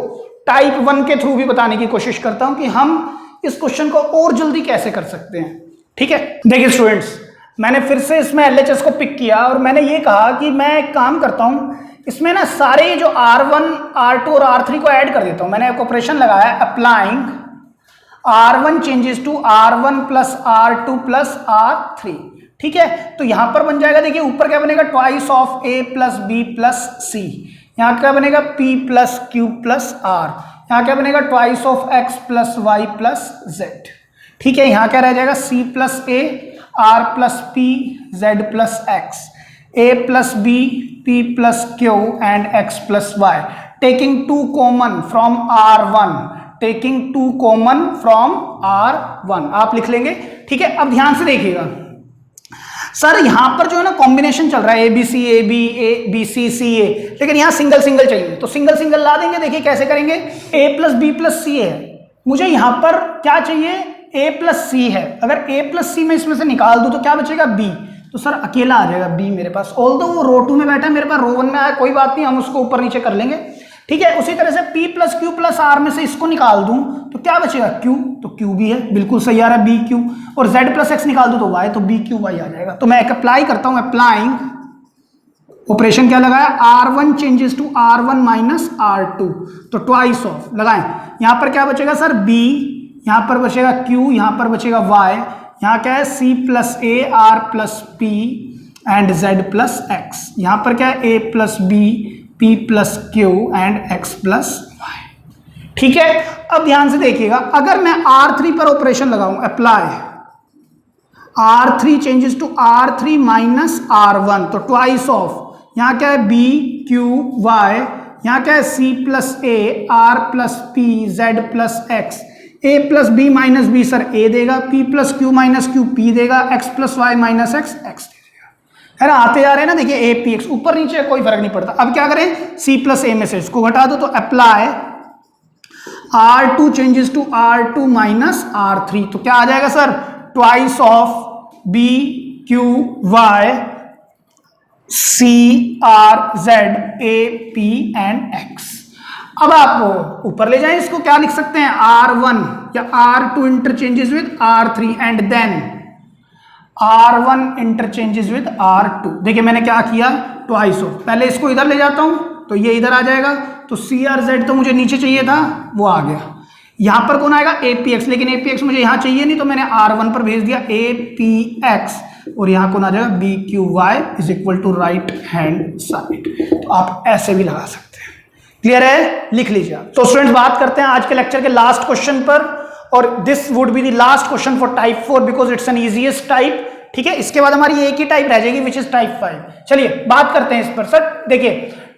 टाइप 1 के थ्रू भी बताने की कोशिश करता हूं कि हम इस क्वेश्चन को और जल्दी कैसे कर सकते हैं। ठीक है, देखिए स्टूडेंट्स, मैंने फिर से इसमें एलएचएस को पिक किया और मैंने ये कहा कि मैं एक काम करता हूं, इसमें ना सारे जो R1, R2 और R3 को ऐड कर देता हूं। मैंने एक ऑपरेशन लगाया है, applying R1 changes to R1 plus R2 plus R3। ठीक है, तो यहां पर बन जाएगा, देखिए ऊपर क्या बनेगा, twice of A plus B plus C, यहां क्या बनेगा P plus Q plus R, यहां क्या बनेगा twice of X plus Y plus Z। ठीक है, यहां क्या रह जाएगा C plus A, R plus P, Z plus X, A plus B, P plus Q and X plus Y, taking 2 common from R1, taking 2 common from R1 आप लिख लेंगे। ठीक है, अब ध्यान से देखिएगा सर, यहां पर जो है ना कॉम्बिनेशन चल रहा है ABC AB ABC CA, लेकिन यहां सिंगल सिंगल चाहिए, तो सिंगल सिंगल ला देंगे। देखिए कैसे करेंगे, A plus B plus C है, मुझे यहां पर क्या चाहिए, A प्लस C है, अगर A प्लस C मैं इसमें से निकाल दूं तो क्या बचेगा B, तो सर अकेला आ जाएगा B मेरे पास, ऑल्दो वो रो 2 में बैठा है, मेरे पास रो 1 में आया, कोई बात नहीं, हम उसको ऊपर नीचे कर लेंगे। ठीक है, उसी तरह से P plus Q plus R में से इसको निकाल दूं तो क्या बचेगा Q, तो Q भी है, बिल्कुल सही आ रहा है BQ, और Z प्लस X निकाल दूं तो Y, तो BQY आ जाएगा। तो मैं एक अप्लाई करता हूं, अप्लाइंग ऑपरेशन क्या लगाया, R1 changes to R1 minus R2, तो ट्वाइस ऑफ लगाएं, यहां पर क्या बचेगा सर B, यहां पर बचेगा Q, यहां पर बचेगा Y, यहां क्या है C plus A, R plus P and Z plus X, यहां पर क्या है A plus B, P plus Q and X plus Y। ठीक है, अब ध्यान से देखिएगा, अगर मैं R3 पर ऑपरेशन लगाऊं, apply R3 changes to R3 minus R1, तो ट्वाइस ऑफ, यहां क्या है B Q Y, यहां क्या है C plus A, R plus P, Z plus X, A plus B minus B sir A देगा, P plus Q minus Q P देगा, X plus Y minus X X देगा, है ना, आते जा रहे हैं ना, देखिए A P X ऊपर नीचे कोई फर्क नहीं पड़ता। अब क्या करें, C प्लस A में से इसको घटा दो, तो apply R2 changes to R2 minus R3, तो क्या आ जाएगा sir, twice of B Q Y C R Z A P and X। अब आप ऊपर ले जाएं, इसको क्या लिख सकते हैं, R1 या R2 interchanges with R3 and then R1 interchanges with R2। देखिए मैंने क्या किया, ट्वाइस ऑफ, पहले इसको इधर ले जाता हूं तो ये इधर आ जाएगा, तो CRZ तो मुझे नीचे चाहिए था, वो आ गया, यहां पर कौन आएगा APX, लेकिन APX मुझे यहां चाहिए नहीं, तो मैंने R1 पर भेज दिया APX, और यहां कौन आ जाएगा BQY is equal to right hand side. तो आप ऐसे भी लगा सकते हैं। क्लियर है, लिख लीजिए। तो स्टूडेंट्स बात करते हैं आज के लेक्चर के लास्ट क्वेश्चन पर, और this would be the last question for type 4 because it's an easiest type. ठीक है, इसके बाद हमारी एक ही टाइप रह जाएगी विच इज टाइप 5। चलिए बात करते हैं इस पर। सर देखिए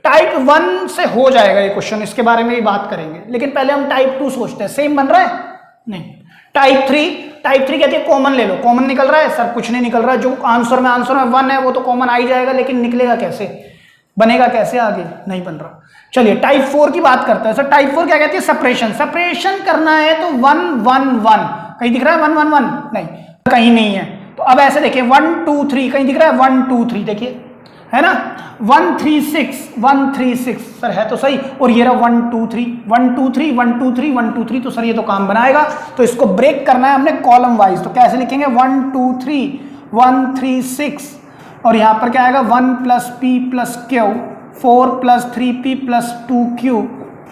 टाइप 1 से हो जाएगा ये क्वेश्चन, इसके बारे में भी बात करेंगे, लेकिन पहले हम टाइप 2 सोचते हैं। सेम बन रहा है नहीं, टाइप 3 कहती है कॉमन ले लो, कॉमन निकल रहा है सर, कुछ नहीं निकल रहा है, जो आंसर में 1 है वो तो कॉमन आ ही जाएगा, लेकिन निकलेगा कैसे, बनेगा कैसे, आगे नहीं बन रहा। चलिए टाइप 4 की बात करते हैं। सर टाइप 4 क्या कहती है, सेपरेशन करना है, तो 1 1 1 कहीं दिख रहा है, 1 1 1 नहीं, कहीं नहीं है। तो अब ऐसे देखिए 1 2 3 कहीं दिख रहा है, 1 2 3 देखिए, है ना, 1 3 6 सर है तो सही, और ये रहा 1 2 3 1 2 3 1 2 3 1 2 3, तो सर ये तो काम बनाएगा। तो इसको ब्रेक करना है हमने कॉलम वाइज, तो कैसे लिखेंगे, 1 2 3 1 3 6, और यहां पर क्या आएगा 1 plus P plus Q, 4 plus 3P plus 2Q,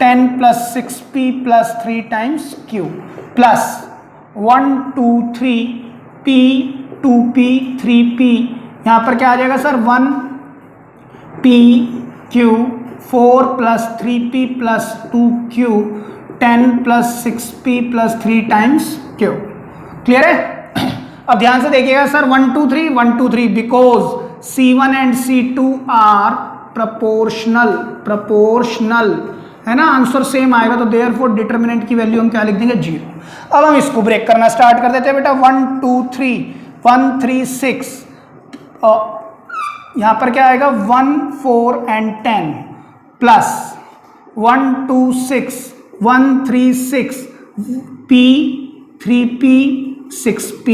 10 plus 6P plus 3 times Q, plus 1 2 3 P 2P 3P, यहां पर क्या आ जाएगा sir 1 P Q, 4 plus 3P plus 2Q, 10 plus 6p plus 3 times q. Clear है? अब ध्यान से देखिएगा sir, 1 2 3 1 2 3 because C1 and C2 are proportional है ना, आंसर सेम आएगा, तो देयरफॉर डिटरमिनेंट की वैल्यू हम क्या लिख देंगे 0। अब हम इसको ब्रेक करना स्टार्ट कर देते हैं बेटा। 1 2 3 1 3 6 यहां पर क्या आएगा 1 4 and 10 plus 1 2 6 1 3 6 p 3p 6p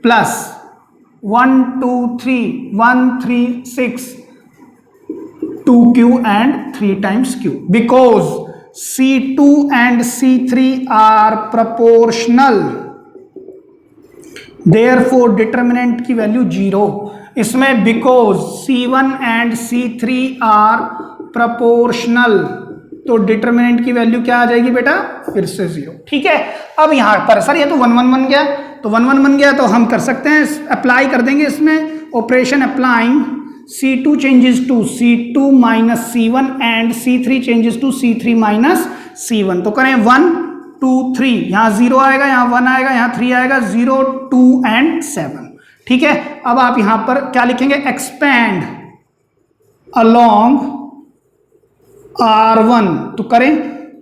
plus 1 2 3 1 3 6 2q and 3 times q because C2 and C3 are proportional, therefore determinant की वैल्यू 0। इसमें because C1 and C3 are proportional, तो डिटरमिनेंट की वैल्यू क्या आ जाएगी बेटा फिर से 0। ठीक है, अब यहां पर सर ये तो 1 1 बन गया, तो 1 1 बन गया तो हम कर सकते हैं, अप्लाई कर देंगे इसमें operation applying C2 changes to C2 minus C1 and C3 changes to C3 minus C1। तो करें 1 2 3, यहां 0 आएगा, यहां 1 आएगा, यहां 3 आएगा, 0 2 एंड 7। ठीक है, अब आप यहां पर क्या लिखेंगे, एक्सपैंड अलोंग R1, तो करें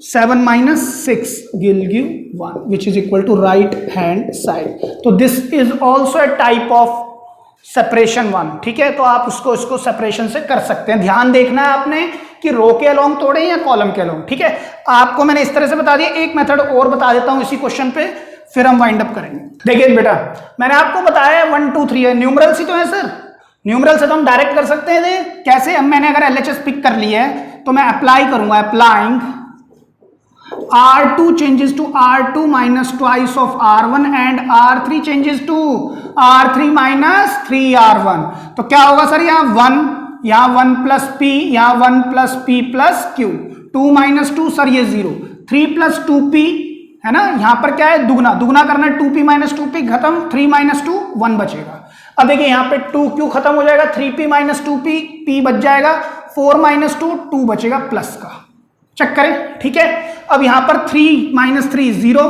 7 minus 6 will give 1 which is equal to right hand side। तो this is also a type of separation 1। ठीक है, तो आप इसको सेपरेशन से कर सकते हैं। ध्यान देखना है आपने कि रो के अलोंग तोड़े या कॉलम के अलोंग। ठीक है, आपको मैंने इस तरह से बता दिया, एक मेथड और बता देता हूं इसी क्वेश्चन पे, फिर हम वाइंड अप करेंगे। देखिए बेटा, मैंने आपको बताया 1 2 3 है, न्यूमरल्स ही तो है सर, न्यूमरल से तो हम डायरेक्ट कर सकते हैं। कैसे? अब मैंने अगर LHS पिक कर लिया है तो मैं अप्लाई करूंगा, applying R2 changes to R2 minus twice of R1 and R3 changes to R3 minus 3R1। तो क्या होगा सर, यहाँ 1 प्लस p, यहाँ 1 plus p plus q, 2 minus 2 sir ये 0, 3 प्लस 2p है ना, यहाँ पर क्या है दुगना, दुगना करना है, 2p माइनस 2p खत्म, 3 माइनस 2 1 बचेगा। अब देखिए यहाँ पे 2q खत्म हो जाएगा, 3p माइनस 2p p बच जाएगा, 4 माइनस 2 2 बचेगा प्लस का, चेक करें। ठीक है, अब यहां पर 3 माइनस 3 0,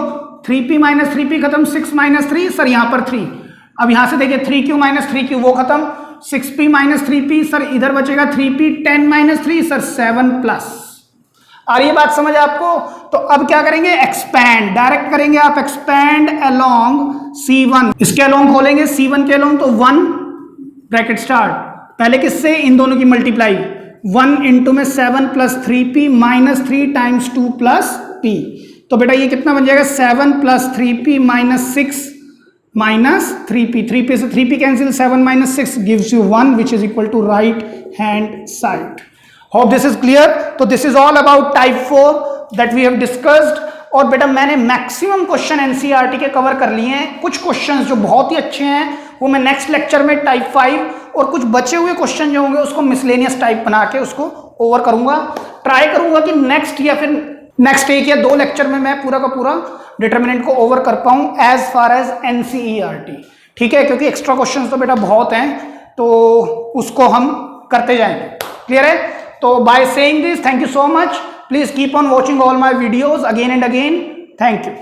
3p माइनस 3p खत्म, 6 माइनस 3 सर यहां पर 3, अब यहां से देखिए 3q माइनस 3q वो खत्म, 6p माइनस 3p सर इधर बचेगा 3p, 10 माइनस 3 सर 7 प्लस। आ रही है बात समझ आपको? तो अब क्या करेंगे, एक्सपैंड डायरेक्ट करेंगे आप, एक्सपैंड अलोंग C1, इसके अलोंग खोलेंगे C1 के अलोंग, तो 1 ब्रैकेट स्टार्ट, पहले किससे, इन दोनों की मल्टीप्लाई, 1 इंटू में 7 plus 3p minus 3 times 2 plus p। तो बेटा ये कितना बन जाएगा, 7 plus 3p minus 6 minus 3p, 3p से 3p cancel, 7 minus 6 gives you 1 which is equal to right hand side. Hope this is clear. तो this is all about type 4 that we have discussed. और बेटा मैंने maximum question NCERT के cover कर लिए हैं, कुछ क्वेश्चंस जो बहुत ही अच्छे हैं वो मैं नेक्स्ट लेक्चर में टाइप 5, और कुछ बचे हुए क्वेश्चन जो होंगे उसको मिसलेनियस टाइप बना के उसको ओवर करूंगा। ट्राई करूंगा कि नेक्स्ट या फिर नेक्स्ट 1 या 2 लेक्चर में मैं पूरा का पूरा डिटरमिनेंट को ओवर कर पाऊं एज फार एज एनसीईआरटी। ठीक है, क्योंकि एक्स्ट्रा क्वेश्चंस तो बेटा बहुत हैं, तो उसको हम करते जाएंगे। क्लियर है? तो by saying this, thank you so much, please keep on watching all my videos again and again. Thank you.